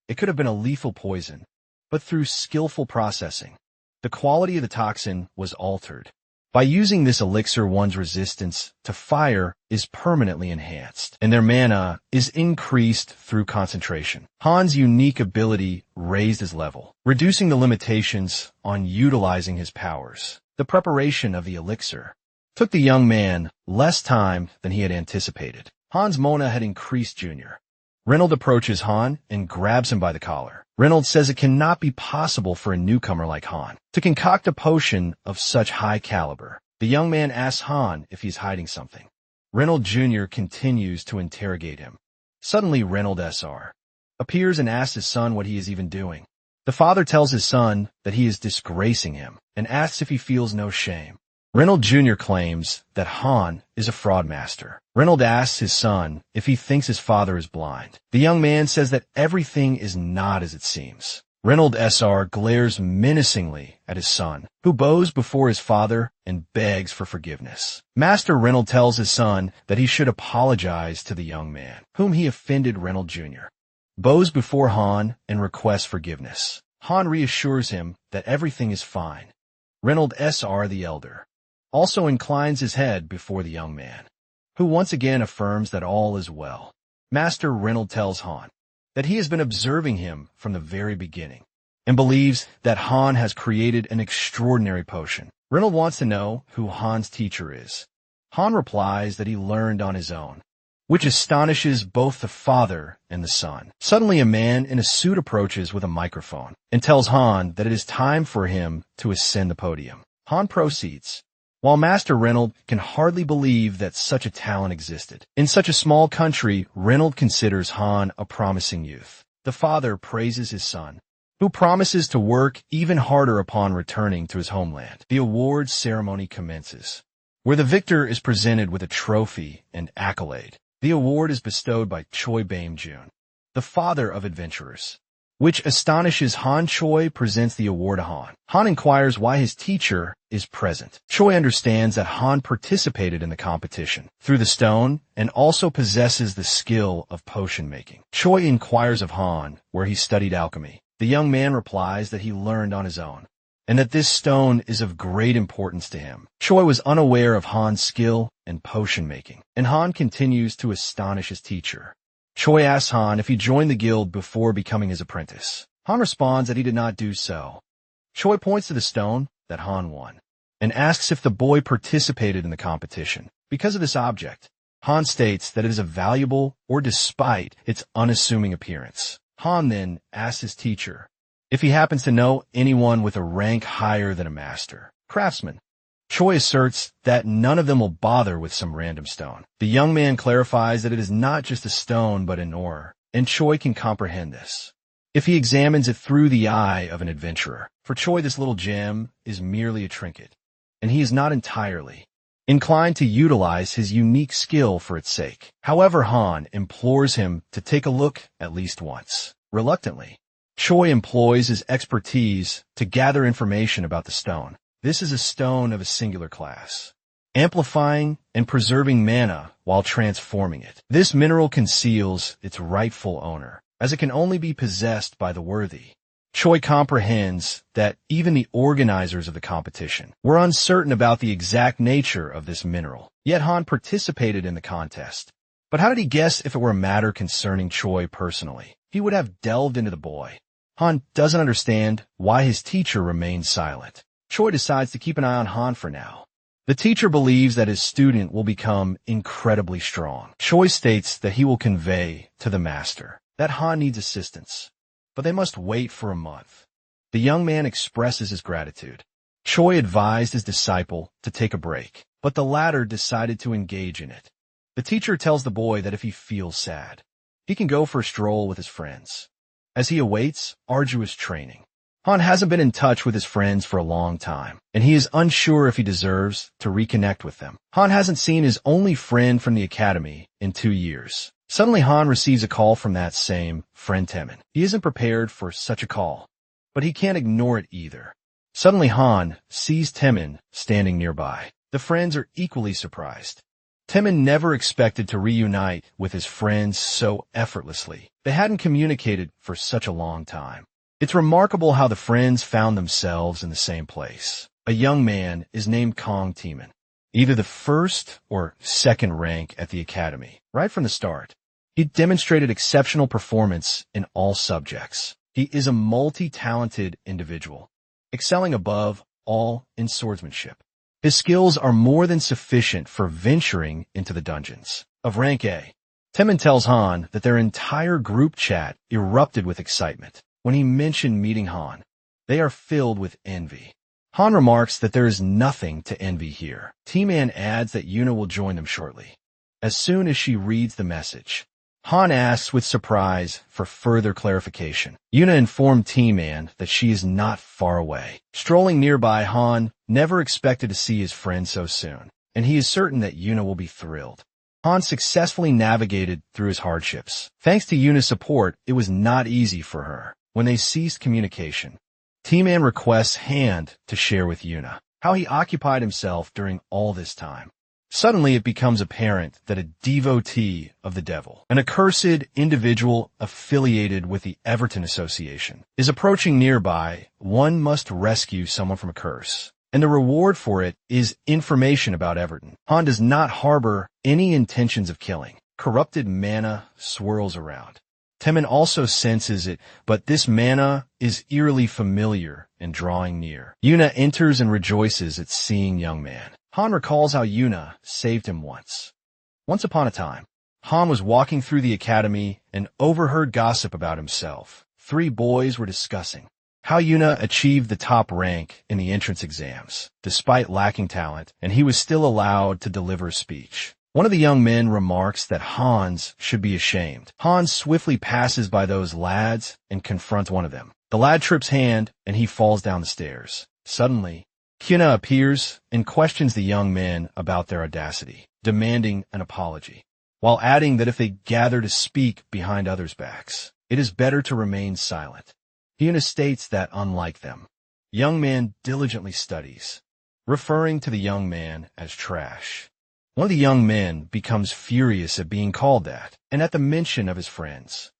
it could have been a lethal poison, but through skillful processing, the quality of the toxin was altered. By using this elixir, one's resistance to fire is permanently enhanced, and their mana is increased through concentration. Han's unique ability raised his level, reducing the limitations on utilizing his powers. The preparation of the elixir took the young man less time than he had anticipated. Han's mana had increased. Reynold approaches Han and grabs him by the collar. Reynold says it cannot be possible for a newcomer like Han to concoct a potion of such high caliber. The young man asks Han if he's hiding something. Reynold Jr. continues to interrogate him. Suddenly, Reynold Sr. appears and asks his son what he is even doing. The father tells his son that he is disgracing him and asks if he feels no shame. Reynold Jr. claims that Han is a fraud master. Reynold asks his son if he thinks his father is blind. The young man says that everything is not as it seems. Reynold Sr. glares menacingly at his son, who bows before his father and begs for forgiveness. Master Reynold tells his son that he should apologize to the young man, whom he offended. Reynold Jr. bows before Han and requests forgiveness. Han reassures him that everything is fine. Reynold Sr. the elder also inclines his head before the young man, who once again affirms that all is well. Master Reynold tells Han that he has been observing him from the very beginning and believes that Han has created an extraordinary potion. Reynold wants to know who Han's teacher is. Han replies that he learned on his own, which astonishes both the father and the son. Suddenly, a man in a suit approaches with a microphone and tells Han that it is time for him to ascend the podium. Han proceeds, while Master Reynold can hardly believe that such a talent existed. In such a small country, Reynold considers Han a promising youth. The father praises his son, who promises to work even harder upon returning to his homeland. The awards ceremony commences, where the victor is presented with a trophy and accolade. The award is bestowed by Choi Baem-jun, the father of adventurers, which astonishes Han. Choi presents the award to Han. Han inquires why his teacher is present. Choi understands that Han participated in the competition through the stone and also possesses the skill of potion making. Choi inquires of Han where he studied alchemy. The young man replies that he learned on his own and that this stone is of great importance to him. Choi was unaware of Han's skill and potion making, and Han continues to astonish his teacher. Choi asks Han if he joined the guild before becoming his apprentice. Han responds that he did not do so. Choi points to the stone that Han won and asks if the boy participated in the competition. Because of this object, Han states that it is a valuable or despite its unassuming appearance. Han then asks his teacher if he happens to know anyone with a rank higher than a master craftsman. Choi asserts that none of them will bother with some random stone. The young man clarifies that it is not just a stone but an ore, and Choi can comprehend this if he examines it through the eye of an adventurer. For Choi, this little gem is merely a trinket, and he is not entirely inclined to utilize his unique skill for its sake. However, Han implores him to take a look at least once. Reluctantly, Choi employs his expertise to gather information about the stone. This is a stone of a singular class, amplifying and preserving mana while transforming it. This mineral conceals its rightful owner, as it can only be possessed by the worthy. Choi comprehends that even the organizers of the competition were uncertain about the exact nature of this mineral. Yet Han participated in the contest. But how did he guess if it were a matter concerning Choi personally? He would have delved into the boy. Han doesn't understand why his teacher remains silent. Choi decides to keep an eye on Han for now. The teacher believes that his student will become incredibly strong. Choi states that he will convey to the master that Han needs assistance, but they must wait for a month. The young man expresses his gratitude. Choi advised his disciple to take a break, but the latter decided to engage in it. The teacher tells the boy that if he feels sad, he can go for a stroll with his friends, as he awaits arduous training. Han hasn't been in touch with his friends for a long time, and he is unsure if he deserves to reconnect with them. Han hasn't seen his only friend from the academy in 2 years. Suddenly, Han receives a call from that same friend Temin. He isn't prepared for such a call, but he can't ignore it either. Suddenly, Han sees Temin standing nearby. The friends are equally surprised. Timon never expected to reunite with his friends so effortlessly. They hadn't communicated for such a long time. It's remarkable how the friends found themselves in the same place. A young man is named Kong Timon, either the first or second rank at the academy, right from the start. He demonstrated exceptional performance in all subjects. He is a multi-talented individual, excelling above all in swordsmanship. His skills are more than sufficient for venturing into the dungeons of rank A. Timon tells Han that their entire group chat erupted with excitement when he mentioned meeting Han. They are filled with envy. Han remarks that there is nothing to envy here. T-Man adds that Yuna will join them shortly. As soon as she reads the message, Han asks with surprise for further clarification. Yuna informed T-Man that she is not far away. Strolling nearby, Han never expected to see his friend so soon, and he is certain that Yuna will be thrilled. Han successfully navigated through his hardships. Thanks to Yuna's support, it was not easy for her. When they ceased communication, T-Man requests Hand to share with Yuna how he occupied himself during all this time. Suddenly it becomes apparent that a devotee of the devil, an accursed individual affiliated with the Everton Association, is approaching nearby. One must rescue someone from a curse, and the reward for it is information about Everton. Han does not harbor any intentions of killing. Corrupted mana swirls around. Timon also senses it, but this mana is eerily familiar and drawing near. Yuna enters and rejoices at seeing young man. Han recalls how Yuna saved him once. Once upon a time, Han was walking through the academy and overheard gossip about himself. 3 boys were discussing how Yuna achieved the top rank in the entrance exams, despite lacking talent, and he was still allowed to deliver a speech. One of the young men remarks that Hans should be ashamed. Hans swiftly passes by those lads and confronts one of them. The lad trips Han, and he falls down the stairs. Suddenly, Yuna appears and questions the young men about their audacity, demanding an apology, while adding that if they gather to speak behind others' backs, it is better to remain silent. Yuna states that, unlike them, young man diligently studies, referring to the young man as trash. One of the young men becomes furious at being called that, and at the mention of his friends.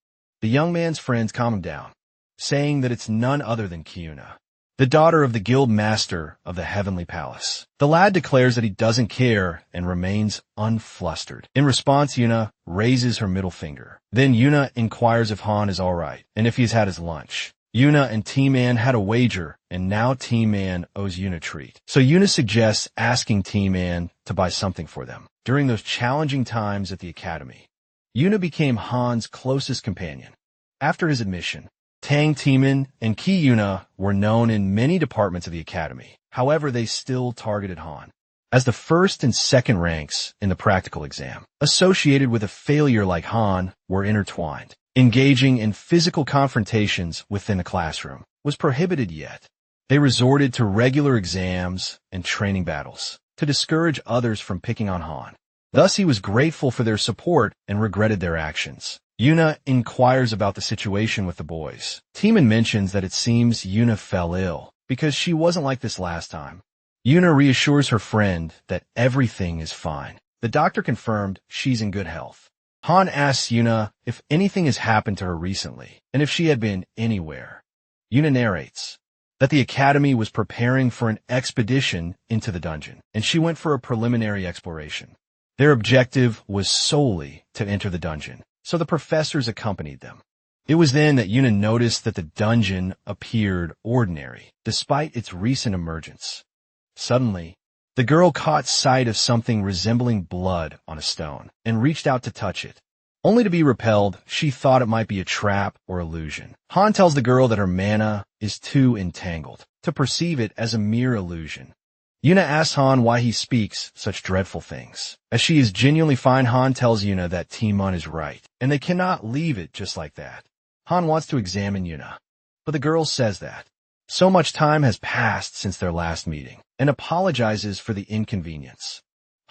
The young man's friends calm him down, saying that it's none other than Yuna, the daughter of the guild master of the Heavenly Palace. The lad declares that he doesn't care and remains unflustered. In response, Yuna raises her middle finger. Then Yuna inquires if Han is all right and if he's had his lunch. Yuna and T-Man had a wager, and now T-Man owes Yuna a treat. So Yuna suggests asking T-Man to buy something for them. During those challenging times at the academy, Yuna became Han's closest companion. After his admission, Tang T-Man and Ki Yuna were known in many departments of the academy. However, they still targeted Han, as the first and second ranks in the practical exam, associated with a failure like Han, were intertwined. Engaging in physical confrontations within a classroom was prohibited, yet they resorted to regular exams and training battles to discourage others from picking on Han. Thus, he was grateful for their support and regretted their actions. Yuna inquires about the situation with the boys. T-Man mentions that it seems Yuna fell ill because she wasn't like this last time. Yuna reassures her friend that everything is fine. The doctor confirmed she's in good health. Han asks Yuna if anything has happened to her recently, and if she had been anywhere. Yuna narrates that the academy was preparing for an expedition into the dungeon, and she went for a preliminary exploration. Their objective was solely to enter the dungeon, so the professors accompanied them. It was then that Yuna noticed that the dungeon appeared ordinary, despite its recent emergence. Suddenly, the girl caught sight of something resembling blood on a stone and reached out to touch it. Only to be repelled, she thought it might be a trap or illusion. Han tells the girl that her mana is too entangled to perceive it as a mere illusion. Yuna asks Han why he speaks such dreadful things. As she is genuinely fine, Han tells Yuna that Timon is right, and they cannot leave it just like that. Han wants to examine Yuna, but the girl says that so much time has passed since their last meeting, and apologizes for the inconvenience.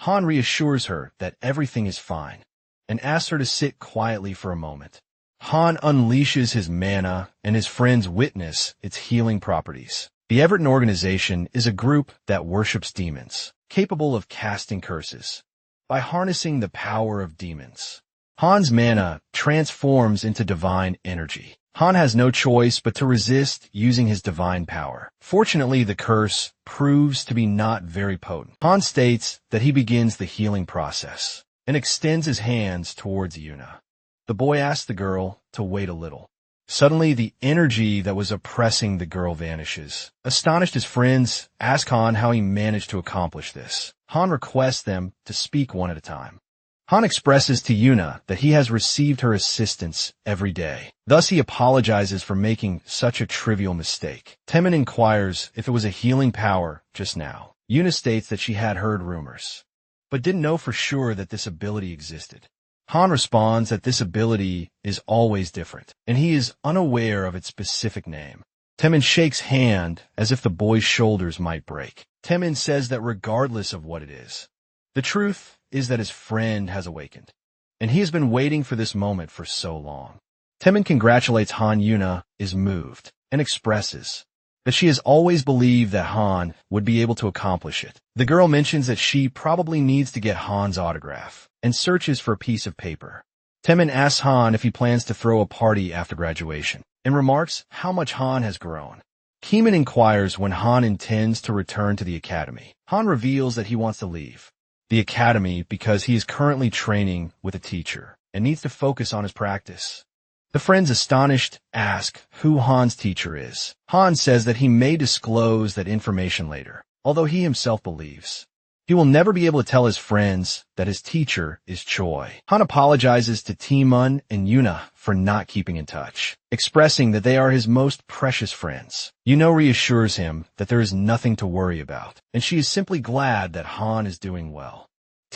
Han reassures her that everything is fine, and asks her to sit quietly for a moment. Han unleashes his mana, and his friends witness its healing properties. The Everton organization is a group that worships demons, capable of casting curses. by harnessing the power of demons. Han's mana transforms into divine energy. Han has no choice but to resist using his divine power. Fortunately, the curse proves to be not very potent. Han states that he begins the healing process and extends his hands towards Yuna. The boy asks the girl to wait a little. Suddenly, the energy that was oppressing the girl vanishes. Astonished, his friends ask Han how he managed to accomplish this. Han requests them to speak one at a time. Han expresses to Yuna that he has received her assistance every day. Thus, he apologizes for making such a trivial mistake. Temin inquires if it was a healing power just now. Yuna states that she had heard rumors, but didn't know for sure that this ability existed. Han responds that this ability is always different, and he is unaware of its specific name. Temin shakes hand as if the boy's shoulders might break. Temin says that regardless of what it is, the truth is that his friend has awakened, and he has been waiting for this moment for so long. Temin congratulates Han. Yuna is moved and expresses that she has always believed that Han would be able to accomplish it. The girl mentions that she probably needs to get Han's autograph and searches for a piece of paper. Temin asks Han if he plans to throw a party after graduation and remarks how much Han has grown. Keeman inquires when Han intends to return to the academy. Han reveals that he wants to leave the academy because he is currently training with a teacher and needs to focus on his practice. The friends, astonished, ask who Han's teacher is. Han says that he may disclose that information later, although he himself believes he will never be able to tell his friends that his teacher is Choi. Han apologizes to Taemun and Yuna for not keeping in touch, expressing that they are his most precious friends. Yuna reassures him that there is nothing to worry about, and she is simply glad that Han is doing well.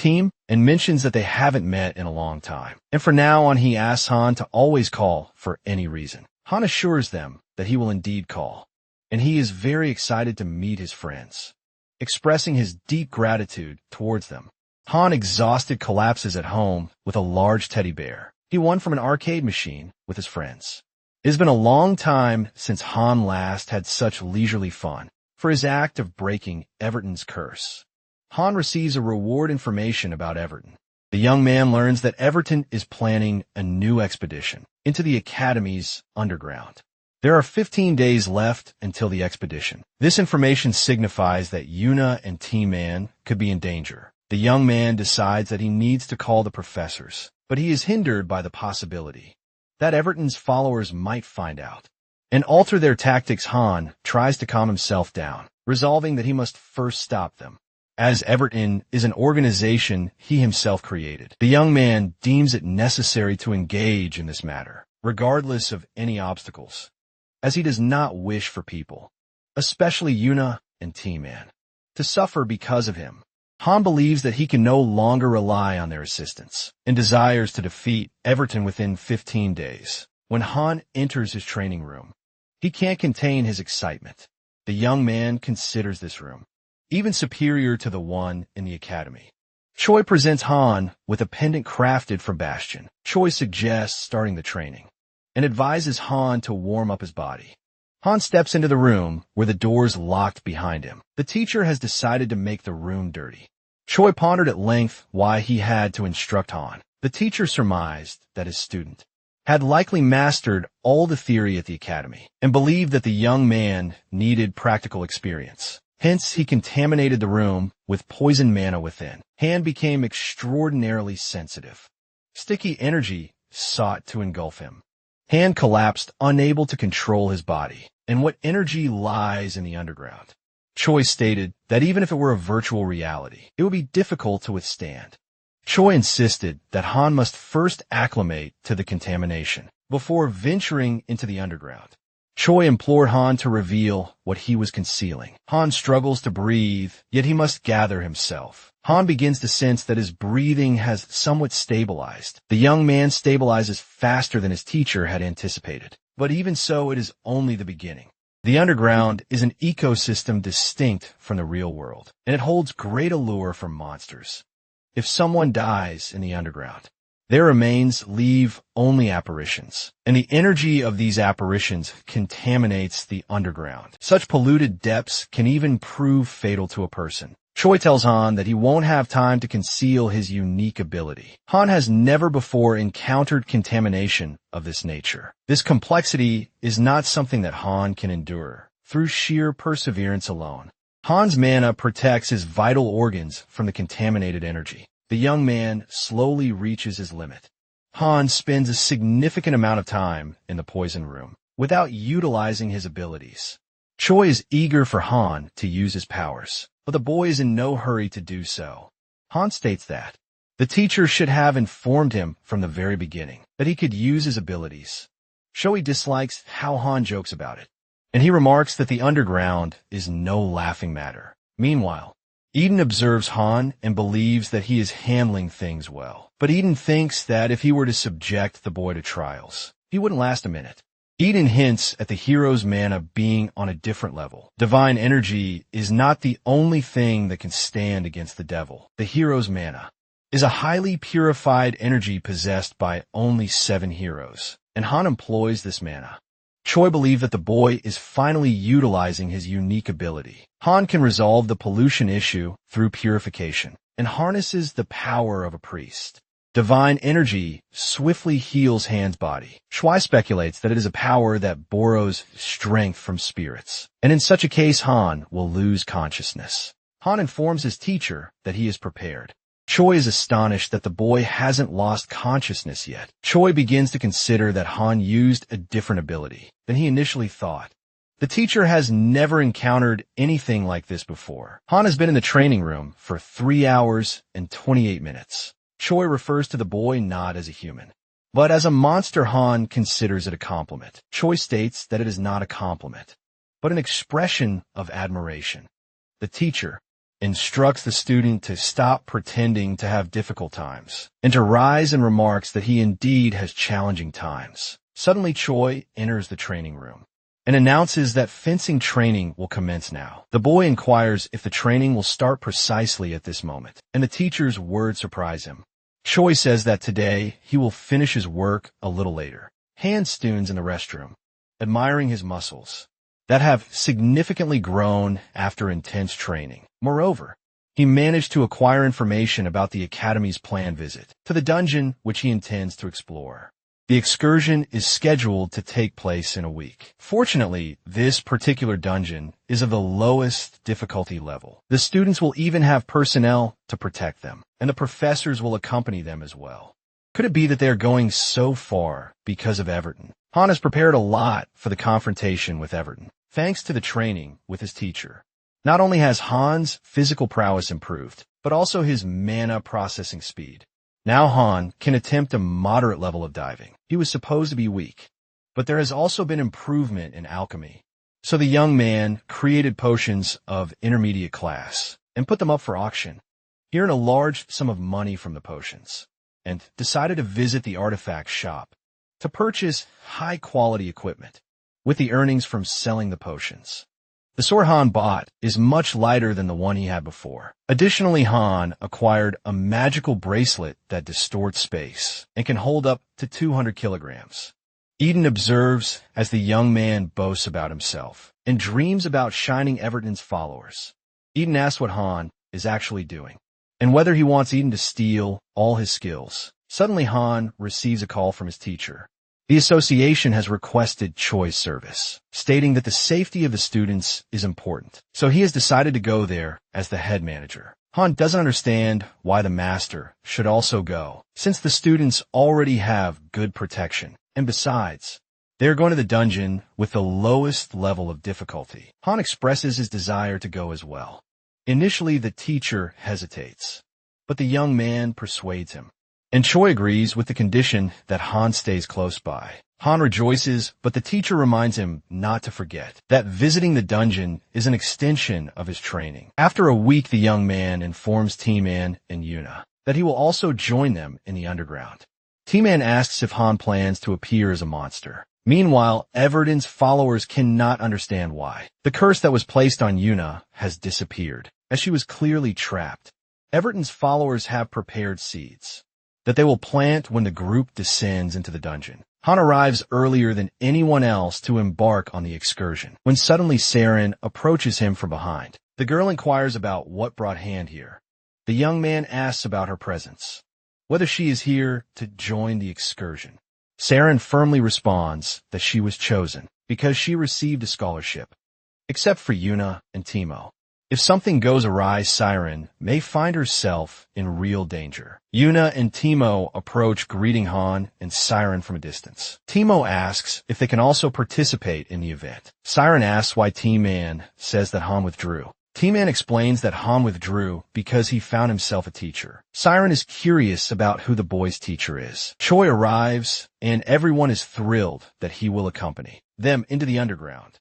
And mentions that they haven't met in a long time, and from now on he asks Han to always call for any reason. Han assures them that he will indeed call, and he is very excited to meet his friends, expressing his deep gratitude towards them. Han, exhausted, collapses at home with a large teddy bear he won from an arcade machine with his friends. It has been a long time since Han last had such leisurely fun for his act of breaking Everton's curse. Han receives a reward information about Everton. The young man learns that Everton is planning a new expedition into the Academy's underground. There are 15 days left until the expedition. This information signifies that Yuna and T-Man could be in danger. The young man decides that he needs to call the professors, but he is hindered by the possibility that Everton's followers might find out and alter their tactics. Han tries to calm himself down, resolving that he must first stop them, as Everton is an organization he himself created. The young man deems it necessary to engage in this matter, regardless of any obstacles, as he does not wish for people, especially Yuna and T-Man, to suffer because of him. Han believes that he can no longer rely on their assistance and desires to defeat Everton within 15 days. When Han enters his training room, he can't contain his excitement. The young man considers this room even superior to the one in the academy. Choi presents Han with a pendant crafted from Bastium. Choi suggests starting the training and advises Han to warm up his body. Han steps into the room where the doors locked behind him. The teacher has decided to make the room dirty. Choi pondered at length why he had to instruct Han. The teacher surmised that his student had likely mastered all the theory at the academy and believed that the young man needed practical experience. Hence, he contaminated the room with poison mana within. Han became extraordinarily sensitive. Sticky energy sought to engulf him. Han collapsed, unable to control his body. And what energy lies in the underground? Choi stated that even if it were a virtual reality, it would be difficult to withstand. Choi insisted that Han must first acclimate to the contamination before venturing into the underground. Choi implored Han to reveal what he was concealing. Han struggles to breathe, yet he must gather himself. Han begins to sense that his breathing has somewhat stabilized. The young man stabilizes faster than his teacher had anticipated. But even so, it is only the beginning. The underground is an ecosystem distinct from the real world, and it holds great allure for monsters. If someone dies in the underground, their remains leave only apparitions, and the energy of these apparitions contaminates the underground. Such polluted depths can even prove fatal to a person. Choi tells Han that he won't have time to conceal his unique ability. Han has never before encountered contamination of this nature. This complexity is not something that Han can endure through sheer perseverance alone. Han's mana protects his vital organs from the contaminated energy. The young man slowly reaches his limit. Han spends a significant amount of time in the poison room without utilizing his abilities. Choi is eager for Han to use his powers, but the boy is in no hurry to do so. Han states that the teacher should have informed him from the very beginning that he could use his abilities. Choi dislikes how Han jokes about it, and he remarks that the underground is no laughing matter. Meanwhile, Eden observes Han and believes that he is handling things well. But Eden thinks that if he were to subject the boy to trials, he wouldn't last a minute. Eden hints at the hero's mana being on a different level. Divine energy is not the only thing that can stand against the devil. The hero's mana is a highly purified energy possessed by only 7 heroes, and Han employs this mana. Choi believes that the boy is finally utilizing his unique ability. Han can resolve the pollution issue through purification and harnesses the power of a priest. Divine energy swiftly heals Han's body. Choi speculates that it is a power that borrows strength from spirits, and in such a case Han will lose consciousness. Han informs his teacher that he is prepared. Choi is astonished that the boy hasn't lost consciousness yet. Choi begins to consider that Han used a different ability than he initially thought. The teacher has never encountered anything like this before. Han has been in the training room for 3 hours and 28 minutes. Choi refers to the boy not as a human, but as a monster. Han considers it a compliment. Choi states that it is not a compliment, but an expression of admiration. The teacher instructs the student to stop pretending to have difficult times and to rise, and remarks that he indeed has challenging times. Suddenly, Choi enters the training room and announces that fencing training will commence now. The boy inquires if the training will start precisely at this moment, and the teacher's words surprise him. Choi says that today he will finish his work a little later. Han stands in the restroom, admiring his muscles that have significantly grown after intense training. Moreover, he managed to acquire information about the Academy's planned visit to the dungeon which he intends to explore. The excursion is scheduled to take place in a week. Fortunately, this particular dungeon is of the lowest difficulty level. The students will even have personnel to protect them, and the professors will accompany them as well. Could it be that they are going so far because of Everton? Han has prepared a lot for the confrontation with Everton, thanks to the training with his teacher. Not only has Han's physical prowess improved, but also his mana processing speed. Now Han can attempt a moderate level of diving. He was supposed to be weak, but there has also been improvement in alchemy. So the young man created potions of intermediate class and put them up for auction. He earned a large sum of money from the potions and decided to visit the artifact shop to purchase high-quality equipment with the earnings from selling the potions. The sword Han bought is much lighter than the one he had before. Additionally, Han acquired a magical bracelet that distorts space and can hold up to 200 kilograms. Eden observes as the young man boasts about himself and dreams about shining Everton's followers. Eden asks what Han is actually doing and whether he wants Eden to steal all his skills. Suddenly, Han receives a call from his teacher. The association has requested Choi's service, stating that the safety of the students is important, so he has decided to go there as the head manager. Han doesn't understand why the master should also go, since the students already have good protection, and besides, they are going to the dungeon with the lowest level of difficulty. Han expresses his desire to go as well. Initially, the teacher hesitates, but the young man persuades him, and Choi agrees with the condition that Han stays close by. Han rejoices, but the teacher reminds him not to forget that visiting the dungeon is an extension of his training. After a week, the young man informs T-Man and Yuna that he will also join them in the underground. T-Man asks if Han plans to appear as a monster. Meanwhile, Everton's followers cannot understand why. The curse that was placed on Yuna has disappeared, as she was clearly trapped. Everton's followers have prepared seeds that they will plant when the group descends into the dungeon. Han arrives earlier than anyone else to embark on the excursion, when suddenly Saren approaches him from behind. The girl inquires about what brought Han here. The young man asks about her presence, whether she is here to join the excursion. Saren firmly responds that she was chosen because she received a scholarship, except for Yuna and Timo. If something goes awry, Siren may find herself in real danger. Yuna and Timo approach, greeting Han and Siren from a distance. Timo asks if they can also participate in the event. Siren asks why T-Man says that Han withdrew. T-Man explains that Han withdrew because he found himself a teacher. Siren is curious about who the boy's teacher is. Choi arrives, and everyone is thrilled that he will accompany them into the underground.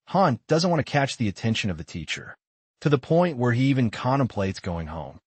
Han doesn't want to catch the attention of the teacher, to the point where he even contemplates going home.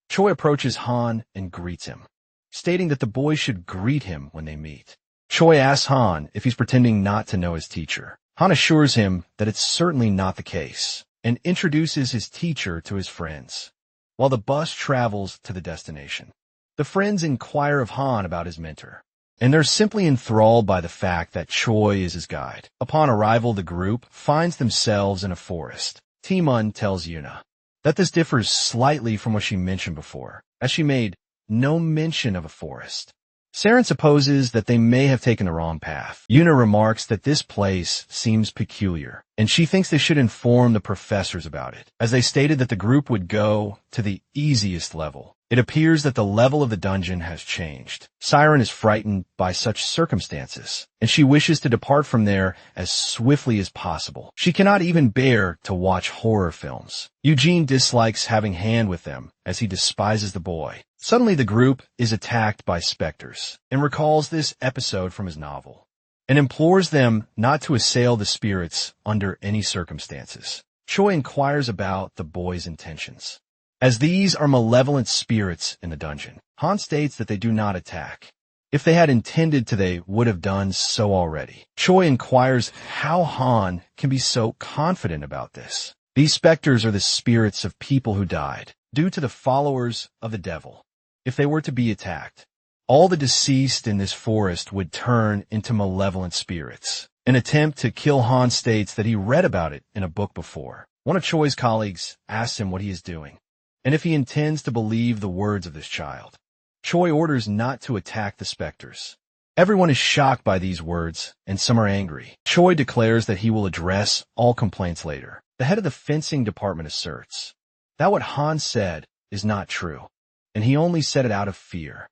Choi approaches Han and greets him, stating that the boy should greet him when they meet. Choi asks Han if he's pretending not to know his teacher. Han assures him that it's certainly not the case, and introduces his teacher to his friends. While the bus travels to the destination, the friends inquire of Han about his mentor, and they're simply enthralled by the fact that Choi is his guide. Upon arrival, the group finds themselves in a forest. T-Man tells Yuna that this differs slightly from what she mentioned before, as she made no mention of a forest. Saren supposes that they may have taken the wrong path. Yuna remarks that this place seems peculiar, and she thinks they should inform the professors about it. As they stated that the group would go to the easiest level, it appears that the level of the dungeon has changed. Siren is frightened by such circumstances, and she wishes to depart from there as swiftly as possible. She cannot even bear to watch horror films. Eugene dislikes having Han with them, as he despises the boy. Suddenly the group is attacked by specters, and recalls this episode from his novel, and implores them not to assail the spirits under any circumstances. Choi inquires about the boy's intentions, as these are malevolent spirits in the dungeon. Han states that they do not attack. If they had intended to, they would have done so already. Choi inquires how Han can be so confident about this. These specters are the spirits of people who died due to the followers of the devil. If they were to be attacked, all the deceased in this forest would turn into malevolent spirits. An attempt to kill Han states that he read about it in a book before. One of Choi's colleagues asks him what he is doing, and if he intends to believe the words of this child. Choi orders not to attack the specters. Everyone is shocked by these words, and some are angry. Choi declares that he will address all complaints later. The head of the fencing department asserts that what Han said is not true, and he only said it out of fear.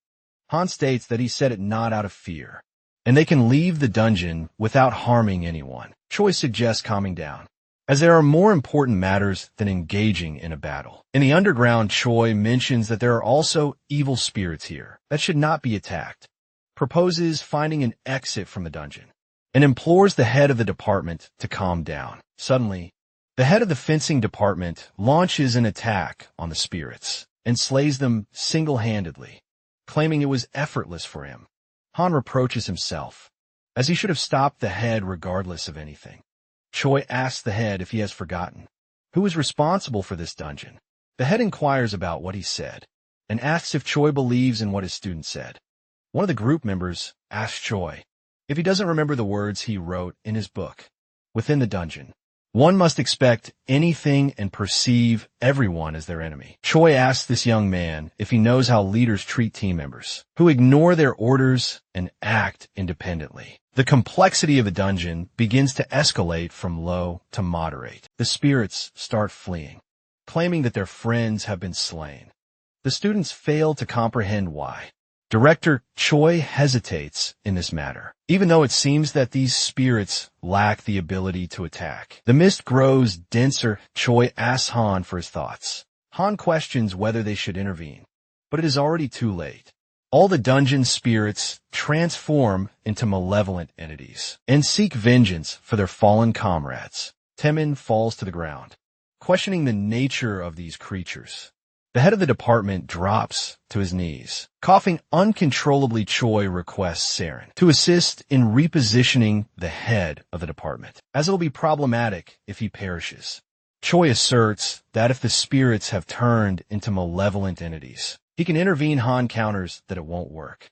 Han states that he said it not out of fear, and they can leave the dungeon without harming anyone. Choi suggests calming down, as there are more important matters than engaging in a battle. In the underground, Choi mentions that there are also evil spirits here that should not be attacked, proposes finding an exit from the dungeon, and implores the head of the department to calm down. Suddenly, the head of the fencing department launches an attack on the spirits and slays them single-handedly, claiming it was effortless for him. Han reproaches himself, as he should have stopped the head regardless of anything. Choi asks the head if he has forgotten who is responsible for this dungeon. The head inquires about what he said, and asks if Choi believes in what his student said. One of the group members asks Choi if he doesn't remember the words he wrote in his book. Within the dungeon, one must expect anything and perceive everyone as their enemy. Choi asks this young man if he knows how leaders treat team members, who ignore their orders and act independently. The complexity of the dungeon begins to escalate from low to moderate. The spirits start fleeing, claiming that their friends have been slain. The students fail to comprehend why. Director Choi hesitates in this matter, even though it seems that these spirits lack the ability to attack. The mist grows denser. Choi asks Han for his thoughts. Han questions whether they should intervene, but it is already too late. All the dungeon spirits transform into malevolent entities and seek vengeance for their fallen comrades. Temin falls to the ground, questioning the nature of these creatures. The head of the department drops to his knees. Coughing uncontrollably, Choi requests Saren to assist in repositioning the head of the department, as it will be problematic if he perishes. Choi asserts that if the spirits have turned into malevolent entities, he can intervene. Han counters that it won't work,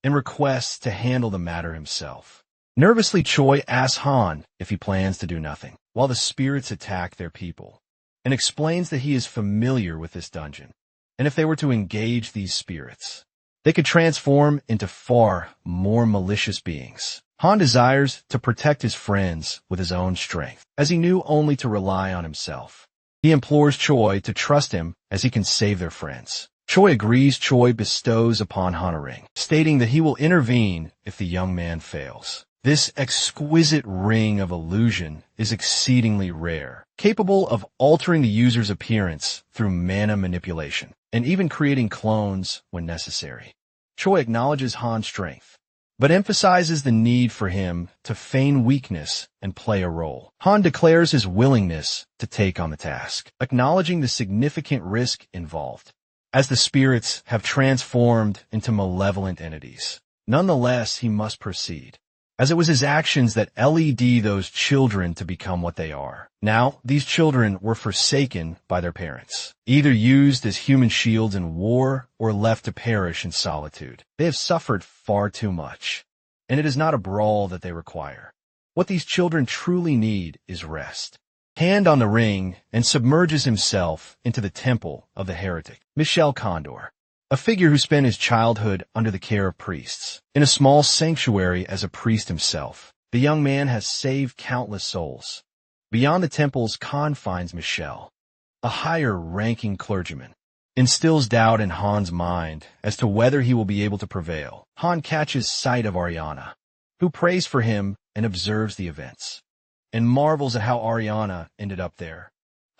and requests to handle the matter himself. Nervously, Choi asks Han if he plans to do nothing, while the spirits attack their people. and explains that he is familiar with this dungeon, and if they were to engage these spirits, they could transform into far more malicious beings. Han desires to protect his friends with his own strength, as he knew only to rely on himself. He implores Choi to trust him as he can save their friends. Choi agrees. Choi bestows upon Han a ring, stating that he will intervene if the young man fails. This exquisite ring of illusion is exceedingly rare, capable of altering the user's appearance through mana manipulation, and even creating clones when necessary. Choi acknowledges Han's strength, but emphasizes the need for him to feign weakness and play a role. Han declares his willingness to take on the task, acknowledging the significant risk involved, as the spirits have transformed into malevolent entities. Nonetheless, he must proceed, as it was his actions that led those children to become what they are. Now, these children were forsaken by their parents, either used as human shields in war or left to perish in solitude. They have suffered far too much, and it is not a brawl that they require. What these children truly need is rest. Hand on the ring and submerges himself into the temple of the heretic, Michel Condor, a figure who spent his childhood under the care of priests. In a small sanctuary as a priest himself, the young man has saved countless souls. Beyond the temple's confines, Michel, a higher-ranking clergyman, instills doubt in Han's mind as to whether he will be able to prevail. Han catches sight of Ariana, who prays for him and observes the events, and marvels at how Ariana ended up there.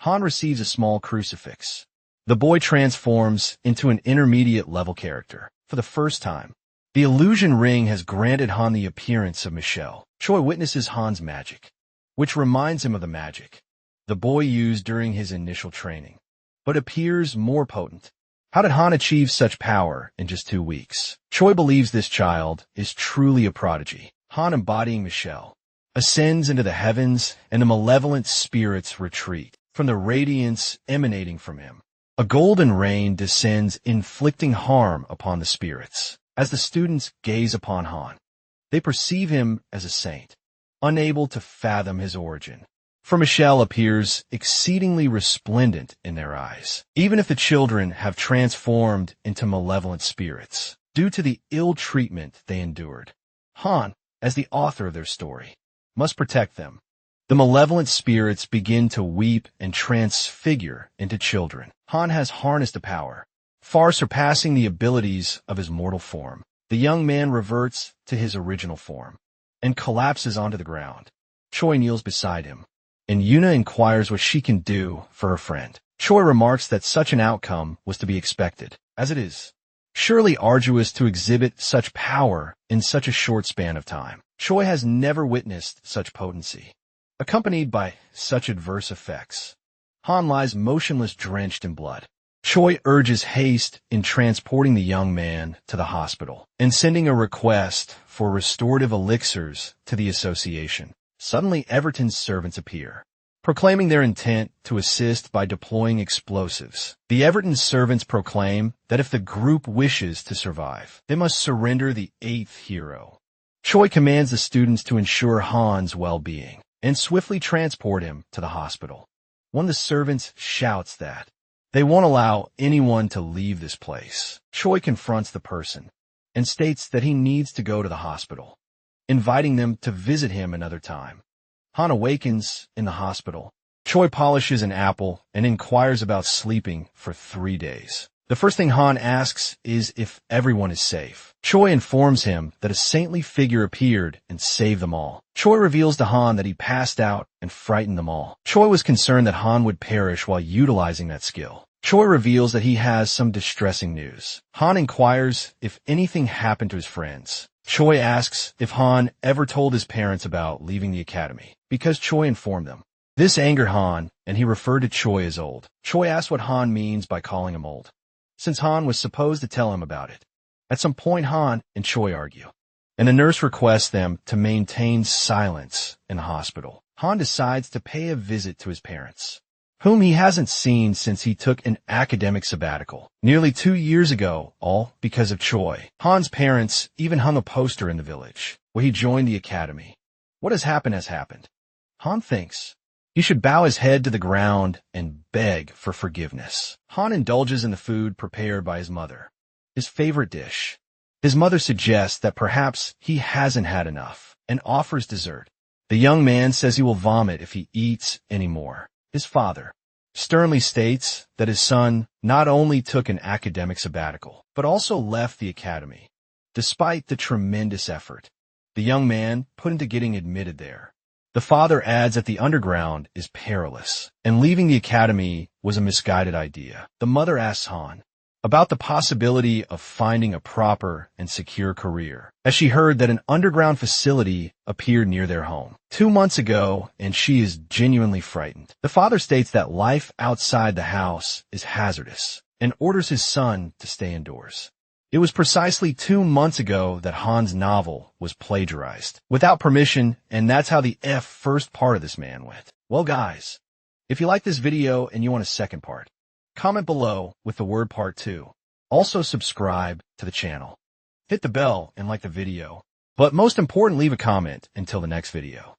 Han receives a small crucifix. The boy transforms into an intermediate-level character. For the first time, the illusion ring has granted Han the appearance of Michel. Choi witnesses Han's magic, which reminds him of the magic the boy used during his initial training, but appears more potent. How did Han achieve such power in just 2 weeks? Choi believes this child is truly a prodigy. Han, embodying Michel, ascends into the heavens, and the malevolent spirits retreat from the radiance emanating from him. A golden rain descends, inflicting harm upon the spirits. As the students gaze upon Han, they perceive him as a saint, unable to fathom his origin. For Michel appears exceedingly resplendent in their eyes, even if the children have transformed into malevolent spirits due to the ill treatment they endured. Han, as the author of their story, must protect them. The malevolent spirits begin to weep and transfigure into children. Han has harnessed a power far surpassing the abilities of his mortal form. The young man reverts to his original form and collapses onto the ground. Choi kneels beside him, and Yuna inquires what she can do for her friend. Choi remarks that such an outcome was to be expected, as it is surely arduous to exhibit such power in such a short span of time. Choi has never witnessed such potency, accompanied by such adverse effects. Han lies motionless, drenched in blood. Choi urges haste in transporting the young man to the hospital and sending a request for restorative elixirs to the association. Suddenly, Everton's servants appear, proclaiming their intent to assist by deploying explosives. The Everton servants proclaim that if the group wishes to survive, they must surrender the 8th hero. Choi commands the students to ensure Han's well-being and swiftly transport him to the hospital. One of the servants shouts that they won't allow anyone to leave this place. Choi confronts the person and states that he needs to go to the hospital, inviting them to visit him another time. Han awakens in the hospital. Choi polishes an apple and inquires about sleeping for 3 days. The first thing Han asks is if everyone is safe. Choi informs him that a saintly figure appeared and saved them all. Choi reveals to Han that he passed out and frightened them all. Choi was concerned that Han would perish while utilizing that skill. Choi reveals that he has some distressing news. Han inquires if anything happened to his friends. Choi asks if Han ever told his parents about leaving the academy, because Choi informed them. This angered Han, and he referred to Choi as old. Choi asks what Han means by calling him old, since Han was supposed to tell him about it. At some point, Han and Choi argue, and the nurse requests them to maintain silence in the hospital. Han decides to pay a visit to his parents, whom he hasn't seen since he took an academic sabbatical nearly 2 years ago, all because of Choi. Han's parents even hung a poster in the village where he joined the academy. What has happened has happened. Han thinks He should bow his head to the ground and beg for forgiveness. Han indulges in the food prepared by his mother, his favorite dish. His mother suggests that perhaps he hasn't had enough and offers dessert. The young man says he will vomit if he eats any more. His father sternly states that his son not only took an academic sabbatical, but also left the academy. Despite the tremendous effort the young man put into getting admitted there, the father adds that the underground is perilous, and leaving the academy was a misguided idea. The mother asks Han about the possibility of finding a proper and secure career, as she heard that an underground facility appeared near their home 2 months ago, and she is genuinely frightened. The father states that life outside the house is hazardous and orders his son to stay indoors. It was precisely 2 months ago that Han's novel was plagiarized without permission, and that's how the first part of this man went. Well, guys, if you like this video and you want a second part, comment below with the word part 2. Also subscribe to the channel. Hit the bell and like the video. But most important, leave a comment until the next video.